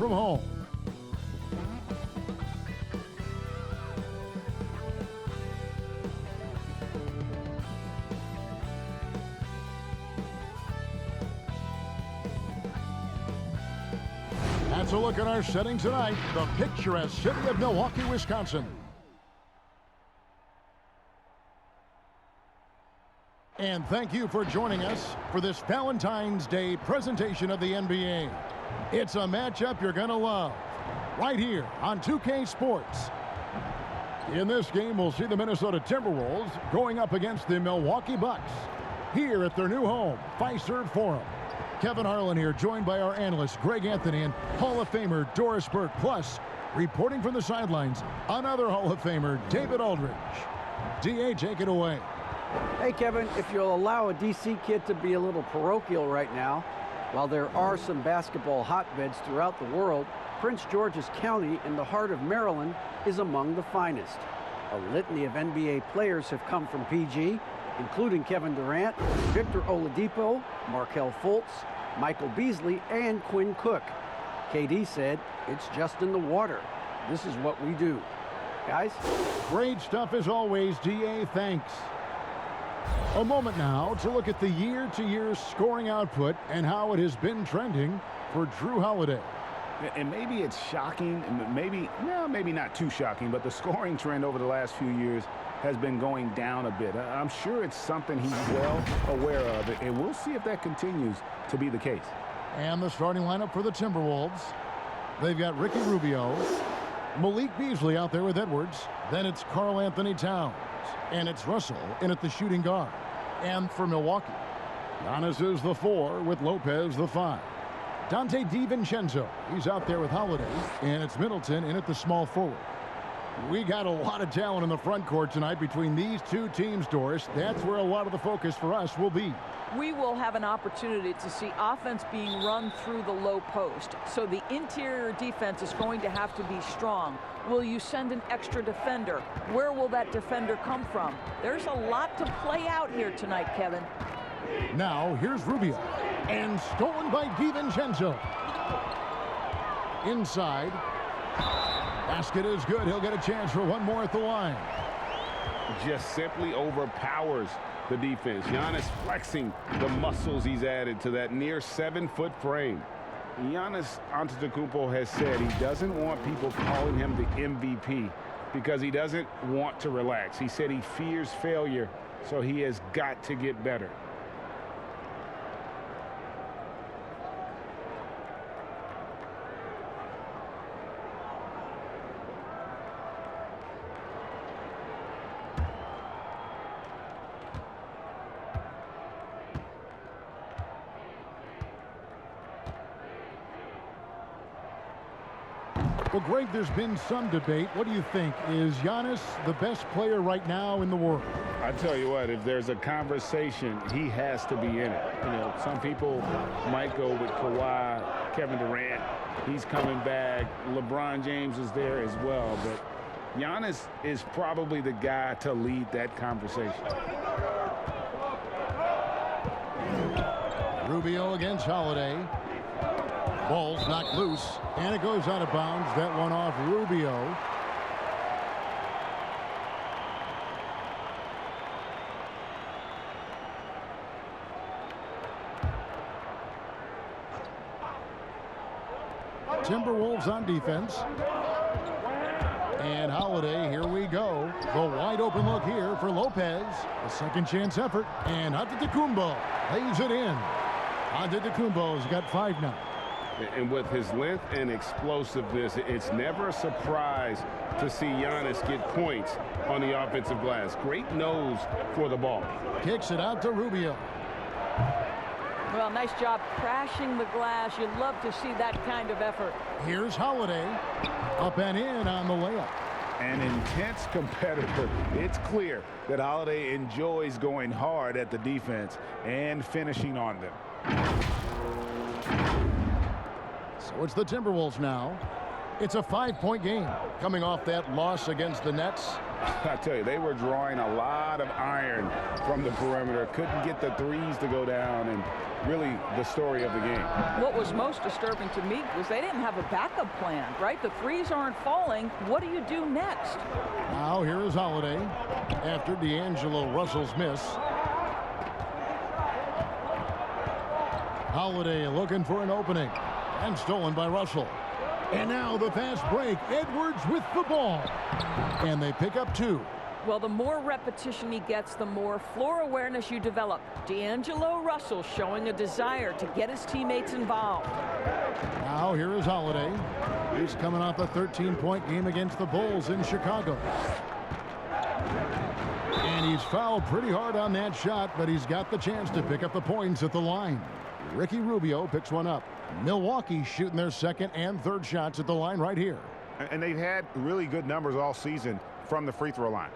from home. That's a look at our setting tonight, the picturesque city of Milwaukee, Wisconsin. And thank you for joining us for this Valentine's Day presentation of the NBA. It's a matchup you're going to love right here on 2K Sports. In this game, we'll see the Minnesota Timberwolves going up against the Milwaukee Bucks here at their new home, Fiserv Forum. Kevin Harlan here, joined by our analyst, Greg Anthony, and Hall of Famer Doris Burke. Plus, reporting from the sidelines, another Hall of Famer, David Aldridge. D.A., take it away. Hey, Kevin, if you'll allow a D.C. kid to be a little parochial right now, while there are some basketball hotbeds throughout the world, Prince George's County in the heart of Maryland is among the finest. A litany of NBA players have come from PG, including Kevin Durant, Victor Oladipo, Markelle Fultz, Michael Beasley, and Quinn Cook. KD said, "It's just in the water. This is what we do." Guys? Great stuff as always, D.A. Thanks. A moment now to look at the year-to-year scoring output and how it has been trending for Jrue Holiday. And maybe it's shocking, maybe not too shocking, but the scoring trend over the last few years has been going down a bit. I'm sure it's something he's well aware of, and we'll see if that continues to be the case. And the starting lineup for the Timberwolves. They've got Ricky Rubio, Malik Beasley out there with Edwards. Then it's Karl Anthony Towns. And it's Russell in at the shooting guard. And for Milwaukee, Giannis is the 4 with Lopez the 5. Dante DiVincenzo, he's out there with Holiday. And it's Middleton in at the small forward. We got a lot of talent in the front court tonight between these two teams, Doris. That's where a lot of the focus for us will be. We will have an opportunity to see offense being run through the low post. So the interior defense is going to have to be strong. Will you send an extra defender? Where will that defender come from? There's a lot to play out here tonight, Kevin. Now, here's Rubio. And stolen by DiVincenzo. Inside. Basket is good. He'll get a chance for one more at the line. Just simply overpowers the defense. Giannis flexing the muscles he's added to that near 7-foot frame. Giannis Antetokounmpo has said he doesn't want people calling him the MVP because he doesn't want to relax. He said he fears failure, so he has got to get better. Well, Greg, there's been some debate. What do you think? Is Giannis the best player right now in the world? I tell you what, if there's a conversation, he has to be in it. You know, some people might go with Kawhi, Kevin Durant. He's coming back. LeBron James is there as well. But Giannis is probably the guy to lead that conversation. Rubio against Holiday. Ball's knocked loose, and it goes out of bounds. That one off Rubio. Timberwolves on defense. And Holiday, here we go. The wide open look here for Lopez. A second chance effort. And Antetokounmpo lays it in. Antetokounmpo's got 5 now. And with his length and explosiveness, it's never a surprise to see Giannis get points on the offensive glass. Great nose for the ball. Kicks it out to Rubio. Well, nice job crashing the glass. You'd love to see that kind of effort. Here's Holiday. Up and in on the layup. An intense competitor. It's clear that Holiday enjoys going hard at the defense and finishing on them. So it's the Timberwolves now. It's a 5-point game coming off that loss against the Nets. I tell you, they were drawing a lot of iron from the perimeter. Couldn't get the threes to go down, and really the story of the game. What was most disturbing to me was they didn't have a backup plan, right? The threes aren't falling. What do you do next? Now here is Holiday after D'Angelo Russell's miss. Holiday looking for an opening and stolen by Russell. And now the fast break. Edwards with the ball. And they pick up 2. Well, the more repetition he gets, the more floor awareness you develop. D'Angelo Russell showing a desire to get his teammates involved. Now here is Holiday. He's coming off a 13-point game against the Bulls in Chicago. And he's fouled pretty hard on that shot, but he's got the chance to pick up the points at the line. Ricky Rubio picks one up. Milwaukee shooting their second and third shots at the line right here. And they've had really good numbers all season from the free throw line.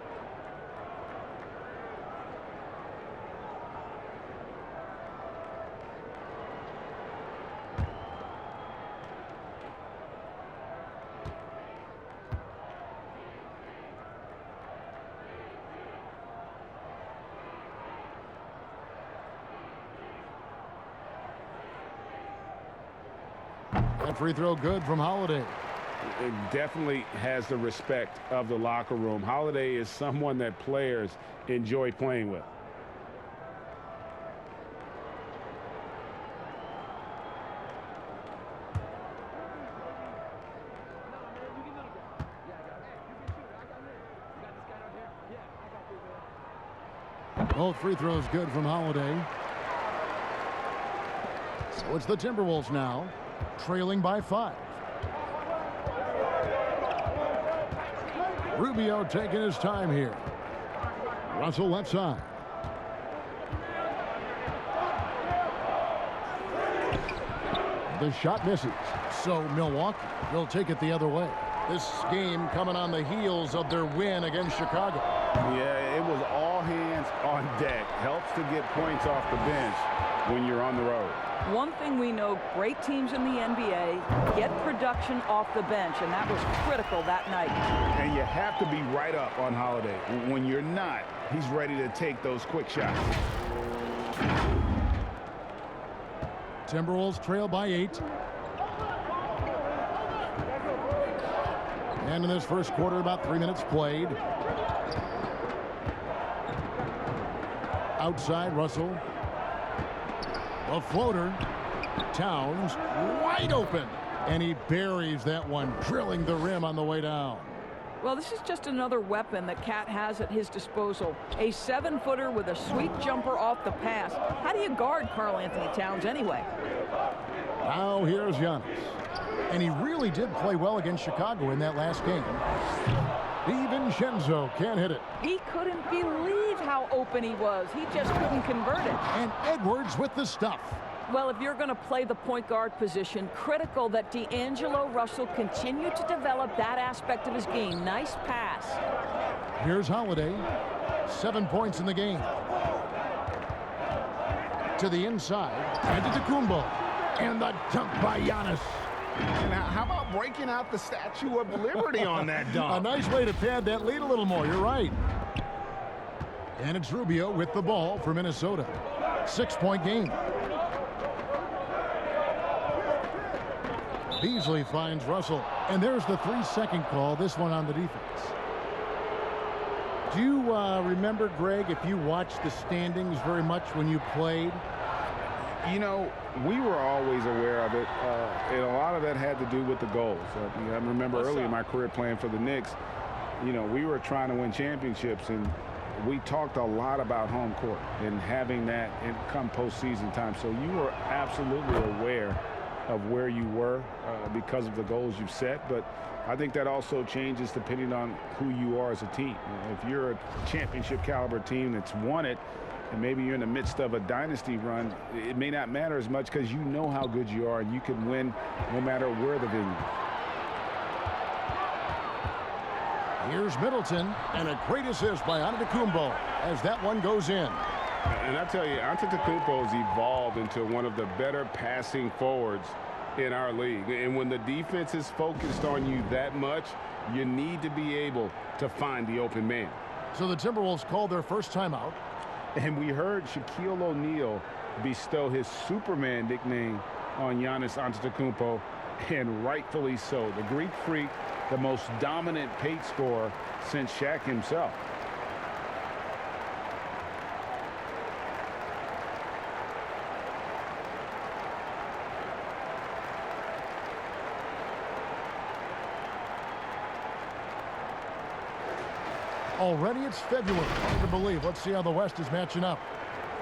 That free throw good from Holiday. It definitely has the respect of the locker room. Holiday is someone that players enjoy playing with. Both free throws good from Holiday. So it's the Timberwolves now, trailing by 5. Rubio taking his time here. Russell left side. The shot misses. So Milwaukee will take it the other way. This game coming on the heels of their win against Chicago. Yeah, it was all hands on deck. Helps to get points off the bench when you're on the road. One thing we know, great teams in the NBA get production off the bench, and that was critical that night. And you have to be right up on Holiday. When you're not, he's ready to take those quick shots. Timberwolves trail by 8. And in this first quarter, about 3 minutes played. Outside, Russell. A floater. Towns wide open. And he buries that one, drilling the rim on the way down. Well, this is just another weapon that Cat has at his disposal. A 7-footer with a sweet jumper off the pass. How do you guard Karl-Anthony Towns anyway? Now here's Giannis. And he really did play well against Chicago in that last game. DiVincenzo can't hit it. He couldn't believe how open he was. He just couldn't convert it. And Edwards with the stuff. Well, if you're going to play the point guard position, critical that D'Angelo Russell continue to develop that aspect of his game. Nice pass. Here's Holiday. 7 points in the game. To the inside. Antetokounmpo. And the dunk by Giannis. Now, how about breaking out the Statue of Liberty on that dunk? A nice way to pad that lead a little more. You're right. And it's Rubio with the ball for Minnesota. 6-point game. Beasley finds Russell. And there's the 3-second call, this one on the defense. Do you remember, Greg, if you watched the standings very much when you played? You know, we were always aware of it, and a lot of that had to do with the goals. I remember early in my career playing for the Knicks, you know, we were trying to win championships, and we talked a lot about home court and having that in come postseason time. So you were absolutely aware of where you were because of the goals you've set. But I think that also changes depending on who you are as a team. If you're a championship caliber team that's won it, and maybe you're in the midst of a dynasty run, it may not matter as much because you know how good you are and you can win no matter where the venue. Here's Middleton, and a great assist by Antetokounmpo as that one goes in. And I tell you, Antetokounmpo has evolved into one of the better passing forwards in our league. And when the defense is focused on you that much, you need to be able to find the open man. So the Timberwolves called their first timeout. And we heard Shaquille O'Neal bestow his Superman nickname on Giannis Antetokounmpo, and rightfully so. The Greek Freak, the most dominant paint scorer since Shaq himself. Already it's February. Hard to believe. Let's see how the West is matching up.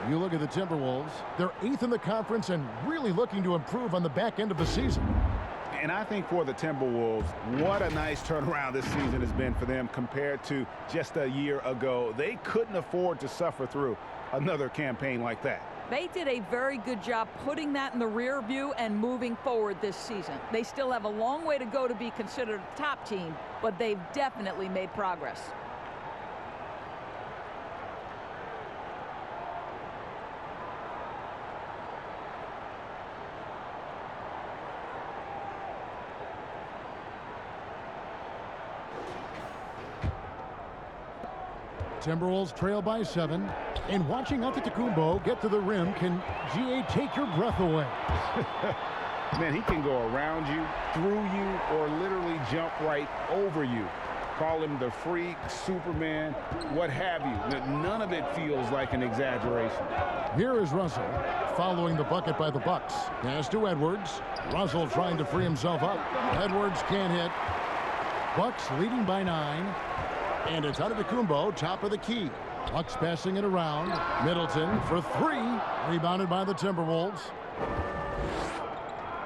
You look at the Timberwolves. They're 8th in the conference and really looking to improve on the back end of the season. And I think for the Timberwolves, what a nice turnaround this season has been for them compared to just a year ago. They couldn't afford to suffer through another campaign like that. They did a very good job putting that in the rear view and moving forward this season. They still have a long way to go to be considered a top team, but they've definitely made progress. Timberwolves trail by 7. And watching Antetokounmpo get to the rim can, GA, take your breath away. Man, he can go around you, through you, or literally jump right over you. Call him the Freak, Superman, what have you. None of it feels like an exaggeration. Here is Russell following the bucket by the Bucks. Pass to Edwards. Russell trying to free himself up. Edwards can't hit. Bucks leading by 9. And it's Antetokounmpo, top of the key. Bucks passing it around. Middleton for 3. Rebounded by the Timberwolves.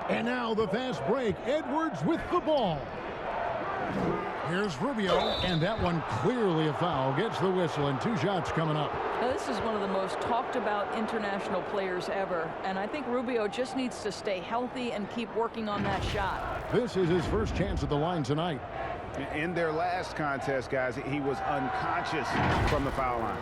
And now the fast break. Edwards with the ball. Here's Rubio. And that one clearly a foul. Gets the whistle and 2 shots coming up. Now, this is one of the most talked about international players ever. And I think Rubio just needs to stay healthy and keep working on that shot. This is his first chance at the line tonight. In their last contest, guys, he was unconscious from the foul line.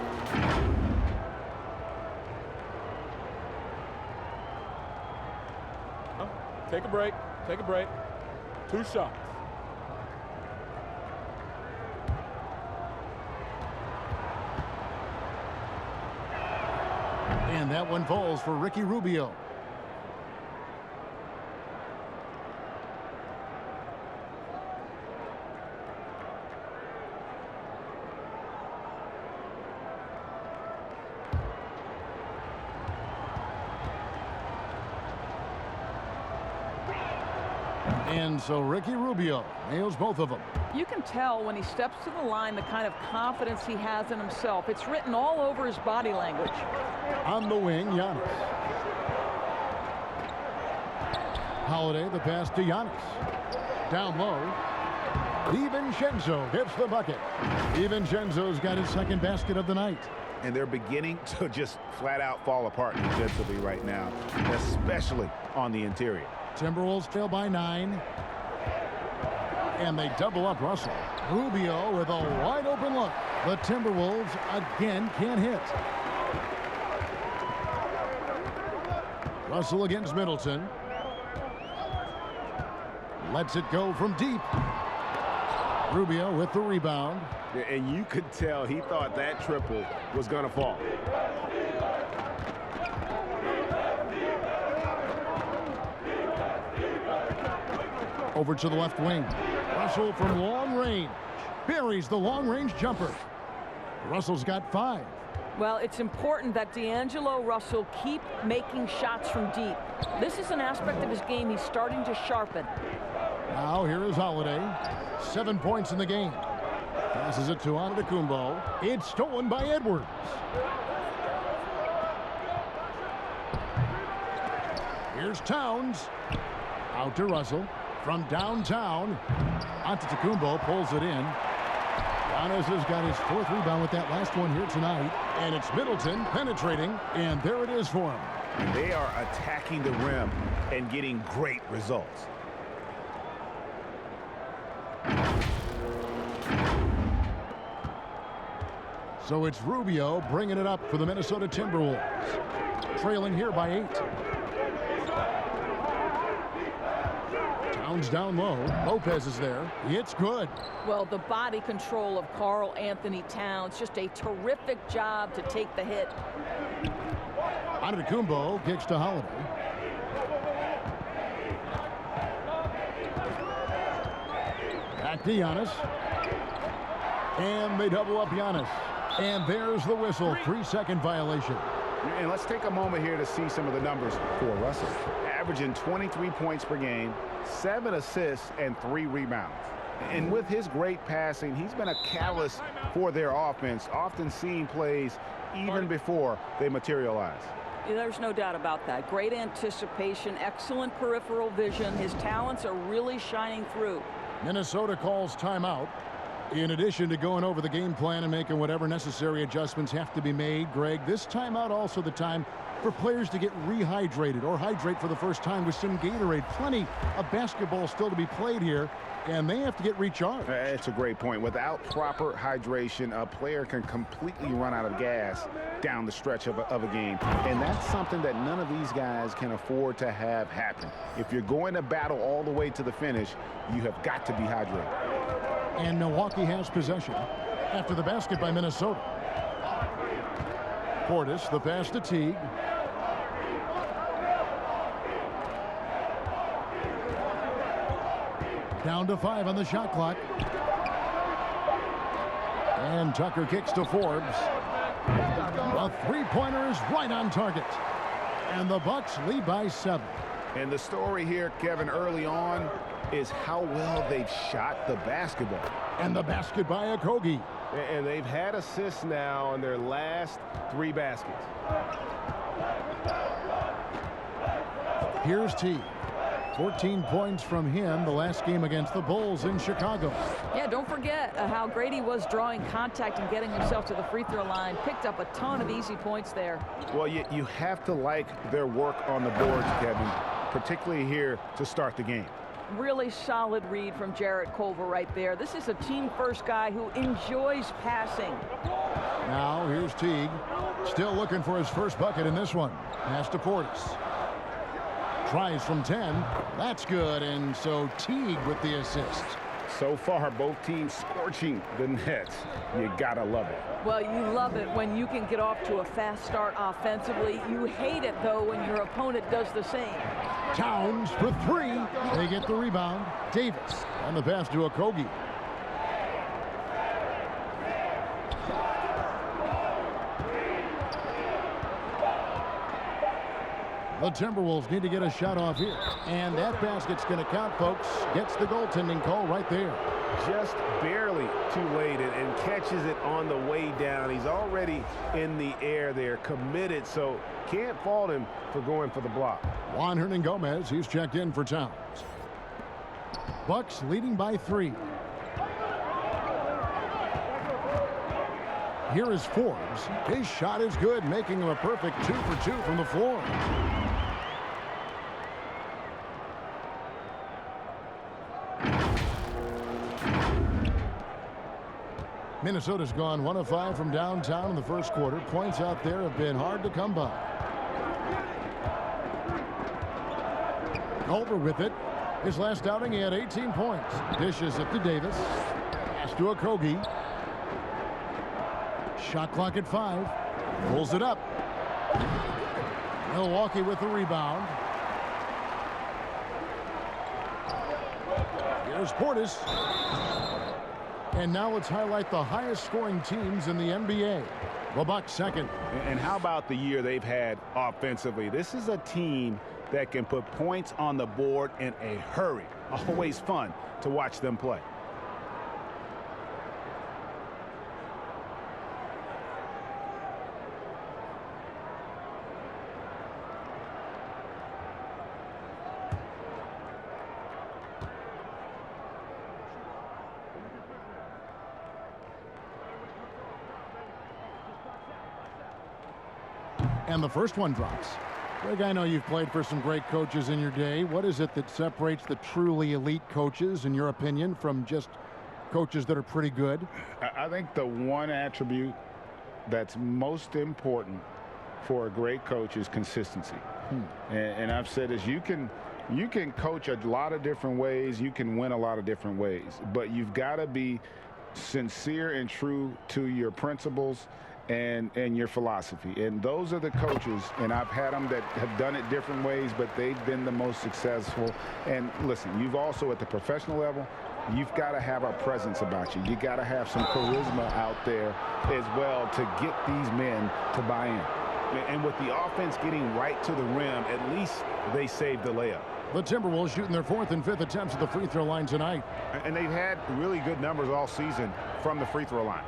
Take a break. Take a break. 2 shots. And that one falls for Ricky Rubio. And so Ricky Rubio nails both of them. You can tell when he steps to the line the kind of confidence he has in himself. It's written all over his body language. On the wing, Giannis. Holiday, the pass to Giannis. Down low. DiVincenzo gets the bucket. DiVincenzo's got his second basket of the night. And they're beginning to just flat out fall apart defensively right now, especially on the interior. Timberwolves trail by 9. And they double up Russell. Rubio with a wide open look. The Timberwolves again can't hit. Russell against Middleton. Lets it go from deep. Rubio with the rebound. And you could tell he thought that triple was going to fall. Over to the left wing. Russell from long range. Buries the long-range jumper. Russell's got 5. Well, it's important that D'Angelo Russell keep making shots from deep. This is an aspect of his game he's starting to sharpen. Now here is Holiday. 7 points in the game. Passes it to Antetokounmpo. It's stolen by Edwards. Here's Towns. Out to Russell. From downtown, Antetokounmpo pulls it in. Giannis has got his 4th rebound with that last one here tonight. And it's Middleton penetrating, and there it is for him. They are attacking the rim and getting great results. So it's Rubio bringing it up for the Minnesota Timberwolves. Trailing here by 8. Towns down low. Lopez is there. It's good. Well, the body control of Karl Anthony Towns, just a terrific job to take the hit. Antetokounmpo kicks to Holiday. Back to Giannis. And they double up Giannis. And there's the whistle. 3-second violation. And let's take a moment here to see some of the numbers for Russell. Averaging 23 points per game, 7 assists, and 3 rebounds. And with his great passing, he's been a catalyst for their offense, often seeing plays even before they materialize. Yeah, there's no doubt about that. Great anticipation, excellent peripheral vision. His talents are really shining through. Minnesota calls timeout. In addition to going over the game plan and making whatever necessary adjustments have to be made, Greg, this timeout also the time for players to get rehydrated or hydrate for the first time with some Gatorade. Plenty of basketball still to be played here, and they have to get recharged. It's a great point. Without proper hydration, a player can completely run out of gas down the stretch of a game. And that's something that none of these guys can afford to have happen. If you're going to battle all the way to the finish, you have got to be hydrated. And Milwaukee has possession after the basket by Minnesota. Portis, the pass to Teague. Down to 5 on the shot clock. And Tucker kicks to Forbes. The three-pointer is right on target. And the Bucks lead by 7. And the story here, Kevin, early on is how well they've shot the basketball. And the basket by Okogie. And they've had assists now in their last 3 baskets. Here's T. 14 points from him the last game against the Bulls in Chicago. Yeah, don't forget how great he was drawing contact and getting himself to the free throw line. Picked up a ton of easy points there. Well, you have to like their work on the boards, Kevin, particularly here to start the game. Really solid read from Jarrett Culver right there. This is a team-first guy who enjoys passing. Now here's Teague. Still looking for his first bucket in this one. Pass to Portis. Tries from 10. That's good. And so Teague with the assist. So far, both teams scorching the nets. You gotta love it. Well, you love it when you can get off to a fast start offensively. You hate it, though, when your opponent does the same. Towns for 3. They get the rebound. Davis on the pass to Okogie. The Timberwolves need to get a shot off here. And that basket's going to count, folks. Gets the goaltending call right there. Just barely too late and catches it on the way down. He's already in the air there, committed, so can't fault him for going for the block. Juan Hernangomez, he's checked in for Towns. Bucks leading by 3. Here is Forbes. His shot is good, making him a perfect 2 for 2 from the floor. Minnesota's gone 1 of 5 from downtown in the first quarter. Points out there have been hard to come by. Culver with it. His last outing, he had 18 points. Dishes it to Davis. Pass to Okogie. Shot clock at 5. Pulls it up. Milwaukee with the rebound. Here's Portis. And now let's highlight the highest scoring teams in the NBA. The Bucks second. And how about the year they've had offensively? This is a team that can put points on the board in a hurry. Always fun to watch them play. And the first one drops. Greg, I know you've played for some great coaches in your day. What is it that separates the truly elite coaches, in your opinion, from just coaches that are pretty good? I think the one attribute that's most important for a great coach is consistency. And I've said is you can You can coach a lot of different ways. You can win a lot of different ways. But you've got to be sincere and true to your principles and your philosophy. And those are the coaches, and I've had them that have done it different ways, but they've been the most successful. And listen, you've also at the professional level, you've got to have a presence about you. You got to have some charisma out there as well to get these men to buy in. And with the offense getting right to the rim, at least they saved the layup. The Timberwolves shooting their 4th and 5th attempts at the free throw line tonight. And they've had really good numbers all season from the free throw line.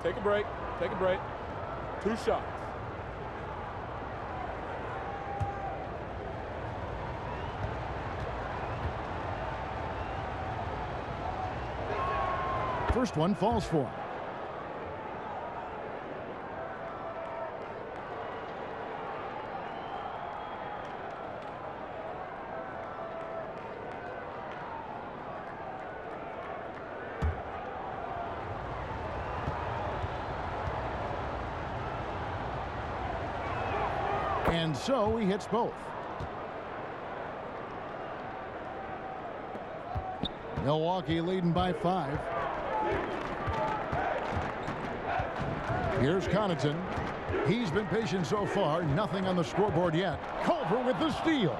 Take a break. Take a break. 2 shots. First one falls for him. And so he hits both. Milwaukee leading by 5. Here's Connaughton. He's been patient so far. Nothing on the scoreboard yet. Culver with the steal.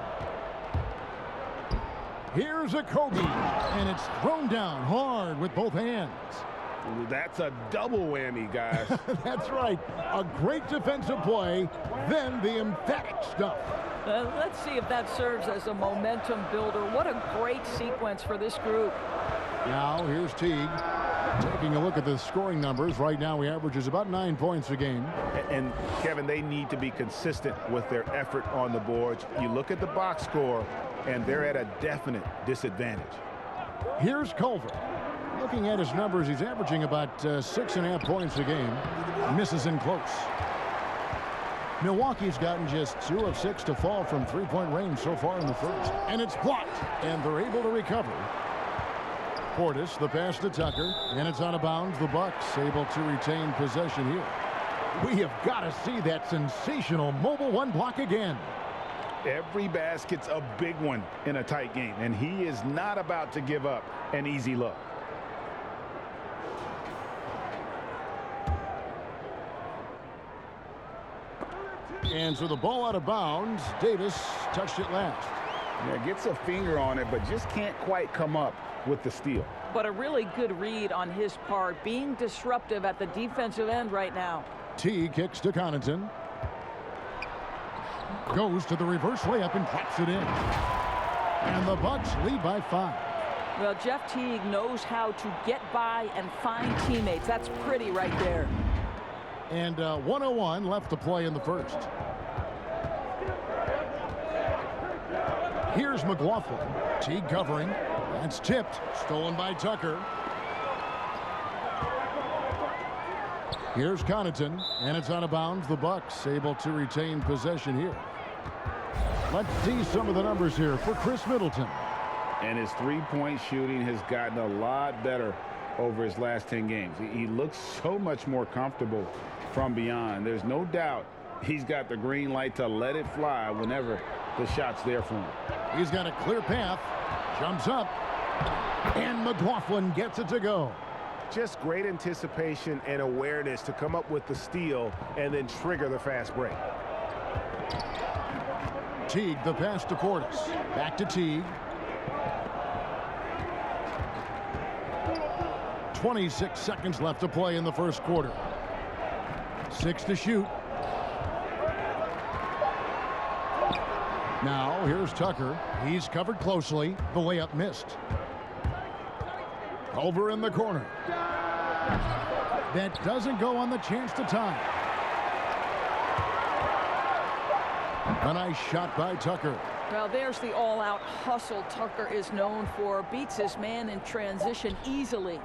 Here's a Kobe. And it's thrown down hard with both hands. That's a double whammy, guys. That's right. A great defensive play, then the emphatic stuff. Let's see if that serves as a momentum builder. What a great sequence for this group. Now here's Teague. Taking a look at the scoring numbers, right now he averages about 9 points a game. And Kevin, they need to be consistent with their effort on the boards. You look at the box score, and they're at a definite disadvantage. Here's Culver. Looking at his numbers, he's averaging about 6.5 points a game. Misses in close. Milwaukee's gotten just 2 of 6 to fall from three-point range so far in the first. And it's blocked, and they're able to recover. Portis, the pass to Tucker, and it's out of bounds. The Bucks able to retain possession here. We have got to see that sensational mobile one block again. Every basket's a big one in a tight game, and he is not about to give up an easy look. And so the ball out of bounds. Davis touched it last. Yeah, gets a finger on it, but just can't quite come up with the steal. But a really good read on his part, being disruptive at the defensive end right now. T kicks to Connaughton. Goes to the reverse layup and claps it in. And the Bucks lead by 5. Well, Jeff Teague knows how to get by and find teammates. That's pretty right there. And 1:01 left to play in the first. Here's McLaughlin. Teague covering. That's tipped. Stolen by Tucker. Here's Connaughton, and it's out of bounds. The Bucks able to retain possession here. Let's see some of the numbers here for Chris Middleton. And his three-point shooting has gotten a lot better over his last 10 games. He looks so much more comfortable from beyond. There's no doubt he's got the green light to let it fly whenever the shot's there for him. He's got a clear path. Jumps up. And McLaughlin gets it to go. Just great anticipation and awareness to come up with the steal and then trigger the fast break. Teague, the pass to Portis. Back to Teague. 26 seconds left to play in the first quarter. 6 to shoot. Now here's Tucker. He's covered closely. The layup missed. Over in the corner. That doesn't go on the chance to tie. A nice shot by Tucker. Well, there's the all-out hustle Tucker is known for. Beats his man in transition easily.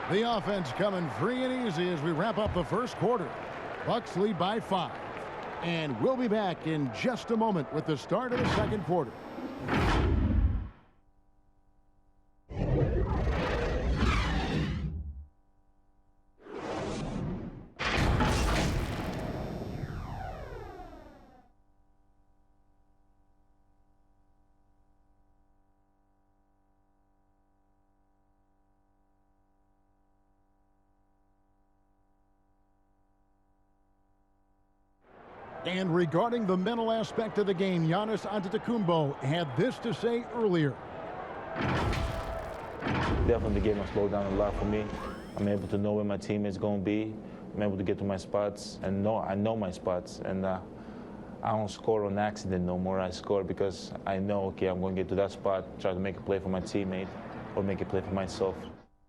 The offense coming free and easy as we wrap up the first quarter. Bucks lead by 5. And we'll be back in just a moment with the start of the second quarter. And regarding the mental aspect of the game, Giannis Antetokounmpo had this to say earlier. Definitely the game has slowed down a lot for me. I'm able to know where my team is going to be. I'm able to get to my spots and I know my spots. And I don't score on accident no more. I score because I know, okay, I'm going to get to that spot, try to make a play for my teammate or make a play for myself.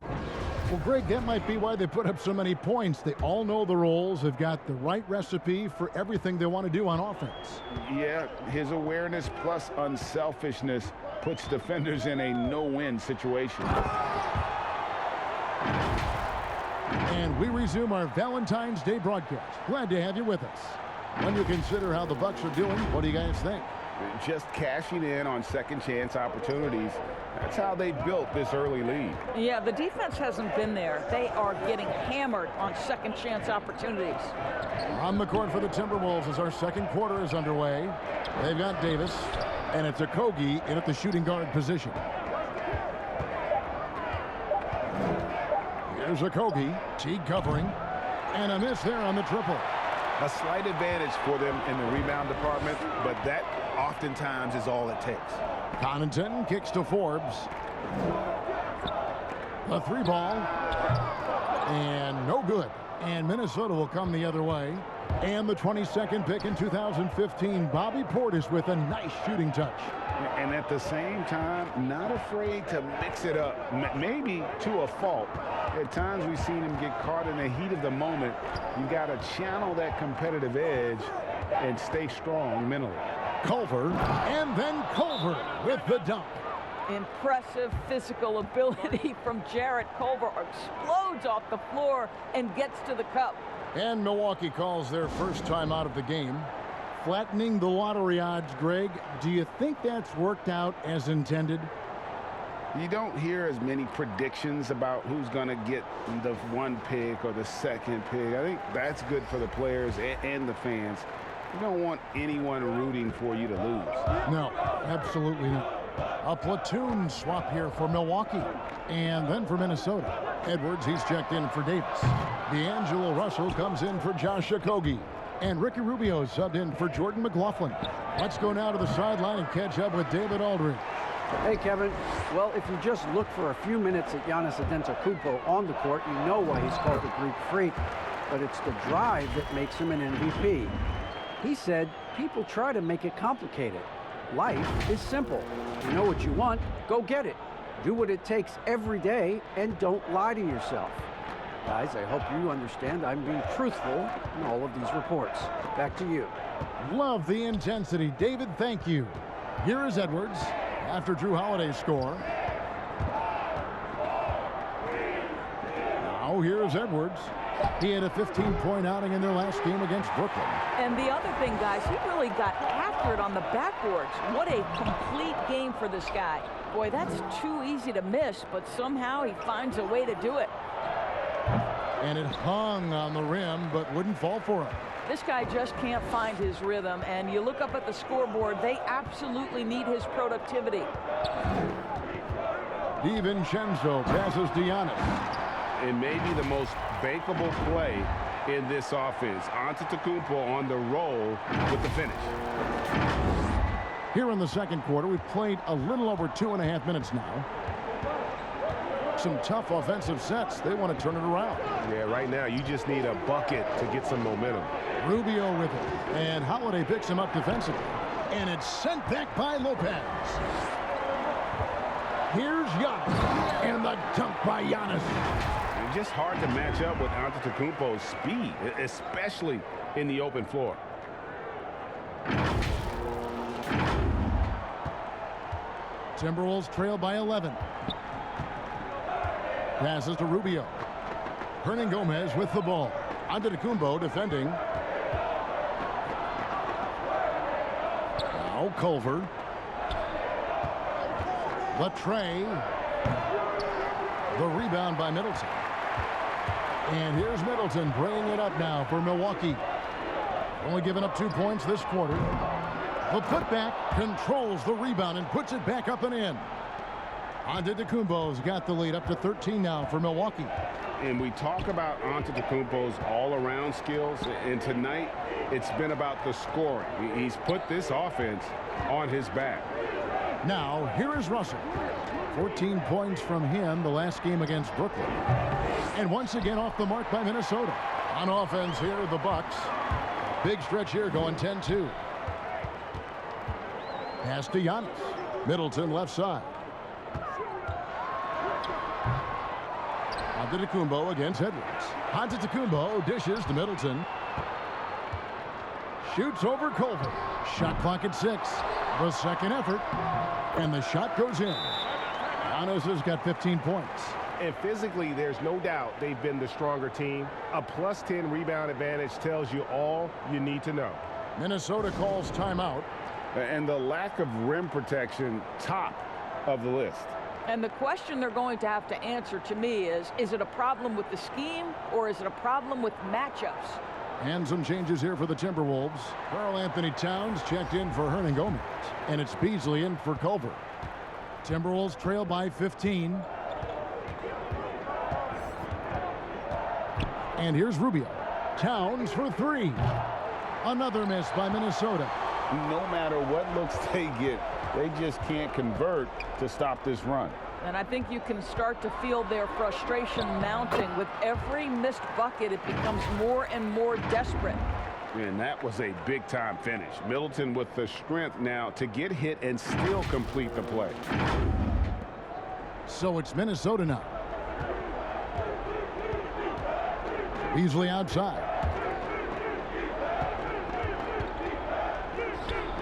Well, Greg, that might be why they put up so many points. They all know the roles. They've got the right recipe for everything they want to do on offense. Yeah, his awareness plus unselfishness puts defenders in a no-win situation. And we resume our Valentine's Day broadcast. Glad to have you with us. When you consider how the Bucks are doing, what do you guys think? Just cashing in on second chance opportunities. That's how they built this early lead. Yeah, the defense hasn't been there. They are getting hammered on second chance opportunities. On the court for the Timberwolves as our second quarter is underway. They've got Davis, and it's Okogie in at the shooting guard position. Here's Okogie, Teague covering, and a miss there on the triple. A slight advantage for them in the rebound department, but that oftentimes is all it takes. Connaughton kicks to Forbes. The three ball. And no good. And Minnesota will come the other way. And the 22nd pick in 2015, Bobby Portis with a nice shooting touch. And at the same time, not afraid to mix it up, maybe to a fault. At times we've seen him get caught in the heat of the moment. You got to channel that competitive edge and stay strong mentally. Culver, and then Culver with the dunk. Impressive physical ability from Jarrett Culver. Explodes off the floor and gets to the cup. And Milwaukee calls their first time out of the game. Flattening the lottery odds, Greg. Do you think that's worked out as intended? You don't hear as many predictions about who's going to get the one pick or the second pick. I think that's good for the players and the fans. You don't want anyone rooting for you to lose. No, absolutely not. A platoon swap here for Milwaukee. And then for Minnesota. Edwards, he's checked in for Davis. D'Angelo Russell comes in for Josh Okogie. And Ricky Rubio subbed in for Jordan McLaughlin. Let's go now to the sideline and catch up with David Aldridge. Hey, Kevin. Well, if you just look for a few minutes at Giannis Antetokounmpo on the court, you know why he's called the Greek Freak. But it's the drive that makes him an MVP. He said, people try to make it complicated. Life is simple. You know what you want, go get it. Do what it takes every day and don't lie to yourself. Guys, I hope you understand I'm being truthful in all of these reports. Back to you. Love the intensity. David, thank you. Here is Edwards after Drew Holiday's score. Now here's Edwards. He had a 15-point outing in their last game against Brooklyn. And the other thing, guys, he really got after it on the backboards. What a complete game for this guy. Boy, that's too easy to miss, but somehow he finds a way to do it. And it hung on the rim, but wouldn't fall for him. This guy just can't find his rhythm, and you look up at the scoreboard, they absolutely need his productivity. DiVincenzo passes to Giannis. And maybe the most bankable play in this offense. Antetokounmpo on the roll with the finish. Here in the second quarter, we've played a little over 2.5 minutes now. Some tough offensive sets. They want to turn it around. Yeah, right now you just need a bucket to get some momentum. Rubio with it. And Holiday picks him up defensively. And it's sent back by Lopez. Here's Giannis. And the dunk by Giannis. It's just hard to match up with Antetokounmpo's speed, especially in the open floor. Timberwolves trail by 11. Passes to Rubio. Hernan Gomez with the ball. Antetokounmpo defending. Now Culver. Latre. The rebound by Middleton. And here's Middleton bringing it up now for Milwaukee. Only giving up 2 points this quarter. The putback controls the rebound and puts it back up and in. Antetokounmpo's got the lead up to 13 now for Milwaukee. And we talk about Antetokounmpo's all-around skills, and tonight it's been about the scoring. He's put this offense on his back. Now, here is Russell. 14 points from him the last game against Brooklyn. And once again off the mark by Minnesota. On offense here, the Bucks. Big stretch here going 10-2. Pass to Giannis. Middleton left side. Antetokounmpo against Edwards. Antetokounmpo dishes to Middleton. Shoots over Culver. Shot clock at 6. The second effort. And the shot goes in. Giannis has got 15 points. And physically, there's no doubt they've been the stronger team. A +10 rebound advantage tells you all you need to know. Minnesota calls timeout. And the lack of rim protection, top of the list. And the question they're going to have to answer to me is it a problem with the scheme or is it a problem with matchups? And some changes here for the Timberwolves. Karl Anthony Towns checked in for Hernan Gomez. And it's Beasley in for Culver. Timberwolves trail by 15. And here's Rubio. Towns for 3. Another miss by Minnesota. No matter what looks they get, they just can't convert to stop this run. And I think you can start to feel their frustration mounting. With every missed bucket, it becomes more and more desperate. And that was a big-time finish. Middleton with the strength now to get hit and still complete the play. So it's Minnesota now. Beasley outside.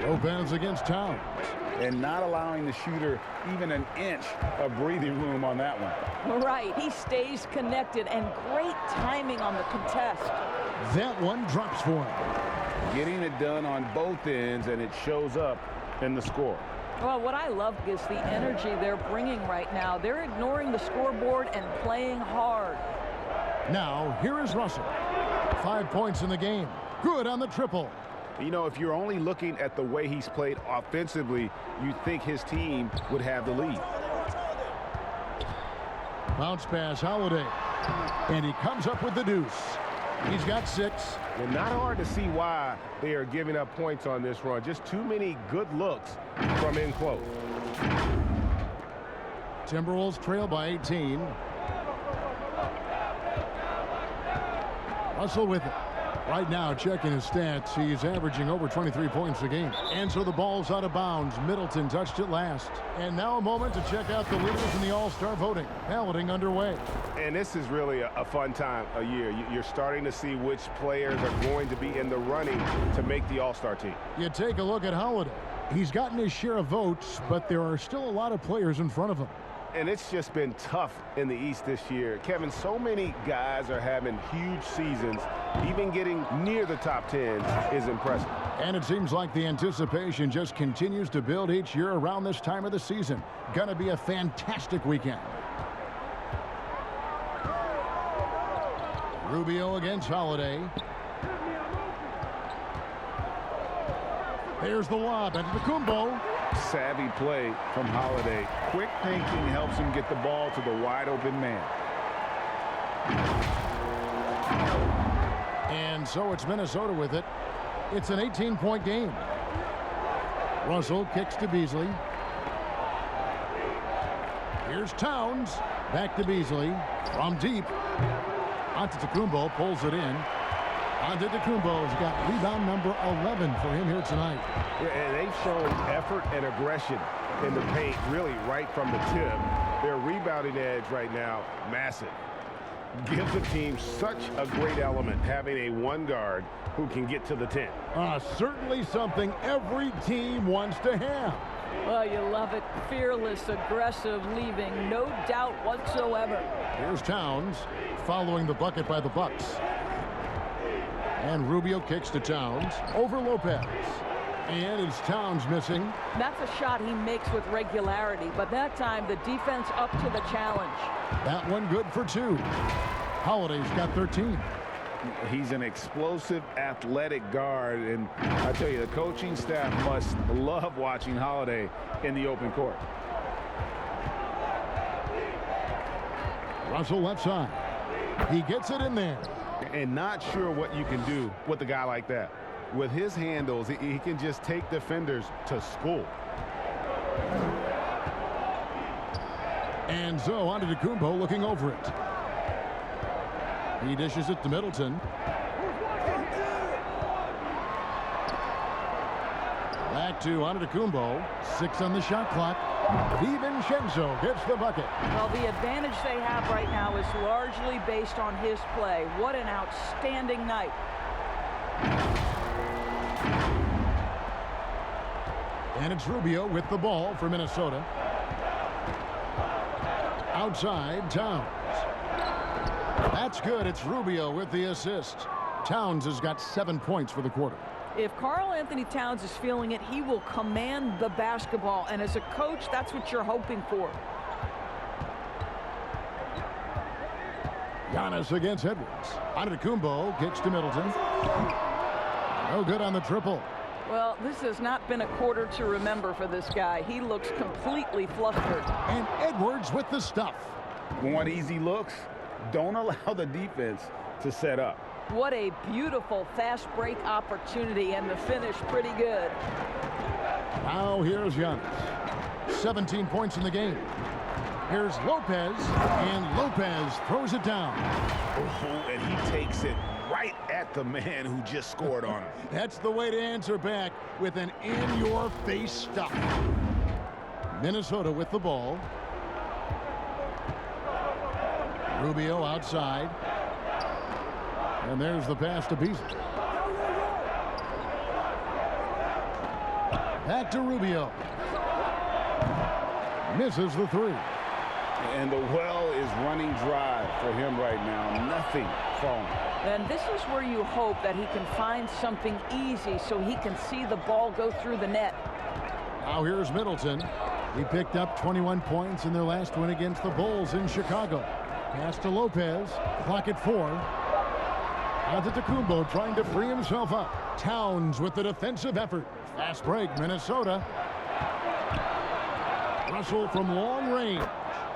Lopez against Towns. And not allowing the shooter even an inch of breathing room on that one. Right. He stays connected, and great timing on the contest. That one drops for him. Getting it done on both ends, and it shows up in the score. Well, what I love is the energy they're bringing right now. They're ignoring the scoreboard and playing hard. Now, here is Russell. 5 points in the game. Good on the triple. You know, if you're only looking at the way he's played offensively, you think his team would have the lead. Bounce pass, Holiday. And he comes up with the deuce. He's got 6. And not hard to see why they are giving up points on this run. Just too many good looks from in close. Timberwolves trail by 18. Russell with it. Right now, checking his stats, he's averaging over 23 points a game. And so the ball's out of bounds. Middleton touched it last. And now a moment to check out the leaders in the All-Star voting. Balloting underway. And this is really a fun time of year. You're starting to see which players are going to be in the running to make the All-Star team. You take a look at Holiday. He's gotten his share of votes, but there are still a lot of players in front of him. And it's just been tough in the East this year. Kevin, so many guys are having huge seasons. Even getting near the top 10 is impressive. And it seems like the anticipation just continues to build each year around this time of the season. Gonna be a fantastic weekend. Rubio against Holiday. There's the lob. Antetokounmpo. Savvy play from Holiday. Quick thinking helps him get the ball to the wide open man. And so it's Minnesota with it. It's an 18-point game. Russell kicks to Beasley. Here's Towns. Back to Beasley. From deep. Antetokounmpo pulls it in. Antetokounmpo's got rebound number 11 for him here tonight. Yeah, and they've shown effort and aggression in the paint, really right from the tip. Their rebounding edge right now, massive. Gives the team such a great element, having a one guard who can get to the 10. Certainly something every team wants to have. Well, you love it. Fearless, aggressive, leaving no doubt whatsoever. Here's Towns following the bucket by the Bucks. And Rubio kicks to Towns over Lopez. And it's Towns missing. That's a shot he makes with regularity, but that time the defense up to the challenge. That one good for 2. Holiday's got 13. He's an explosive, athletic guard, and I tell you, the coaching staff must love watching Holiday in the open court. Russell left side. He gets it in there. And not sure what you can do with a guy like that. With his handles, he can just take defenders to school. And so Antetokounmpo looking over it. He dishes it to Middleton. Back to Antetokounmpo. 6 on the shot clock. DiVincenzo gets the bucket. Well, the advantage they have right now is largely based on his play. What an outstanding night. And it's Rubio with the ball for Minnesota. Outside, Towns. That's good. It's Rubio with the assist. Towns has got 7 points for the quarter. If Karl Anthony Towns is feeling it, he will command the basketball. And as a coach, that's what you're hoping for. Giannis against Edwards. Antetokounmpo gets to Middleton. No good on the triple. Well, this has not been a quarter to remember for this guy. He looks completely flustered. And Edwards with the stuff. Want easy looks? Don't allow the defense to set up. What a beautiful fast break opportunity, and the finish pretty good. Now here's Giannis. 17 points in the game. Here's Lopez, and Lopez throws it down. Oh, and he takes it right at the man who just scored on him. That's the way to answer back with an in-your-face stuff. Minnesota with the ball. Rubio outside. And there's the pass to Beasley. Back to Rubio. Misses the three. And the well is running dry for him right now. Nothing falling. And this is where you hope that he can find something easy so he can see the ball go through the net. Now here's Middleton. He picked up 21 points in their last win against the Bulls in Chicago. Pass to Lopez. Clock at 4. Antetokounmpo trying to free himself up. Towns with the defensive effort. Fast break, Minnesota. Russell from long range.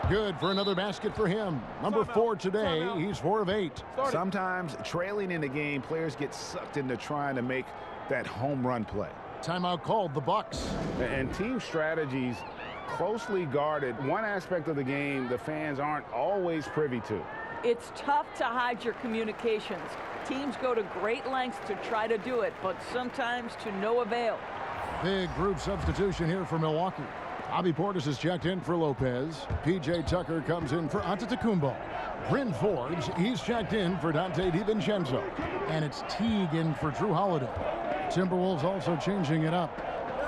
Good for another basket for him. Number 4 today. He's 4 of 8. Sometimes trailing in the game, players get sucked into trying to make that home run play. Timeout called, the Bucks. And team strategies closely guarded. One aspect of the game the fans aren't always privy to. It's tough to hide your communications. Teams go to great lengths to try to do it, but sometimes to no avail. Big group substitution here for Milwaukee. Bobby Portis is checked in for Lopez. P.J. Tucker comes in for Antetokounmpo. Bryn Forbes, he's checked in for Dante DiVincenzo. And it's Teague in for Drew Holiday. Timberwolves also changing it up.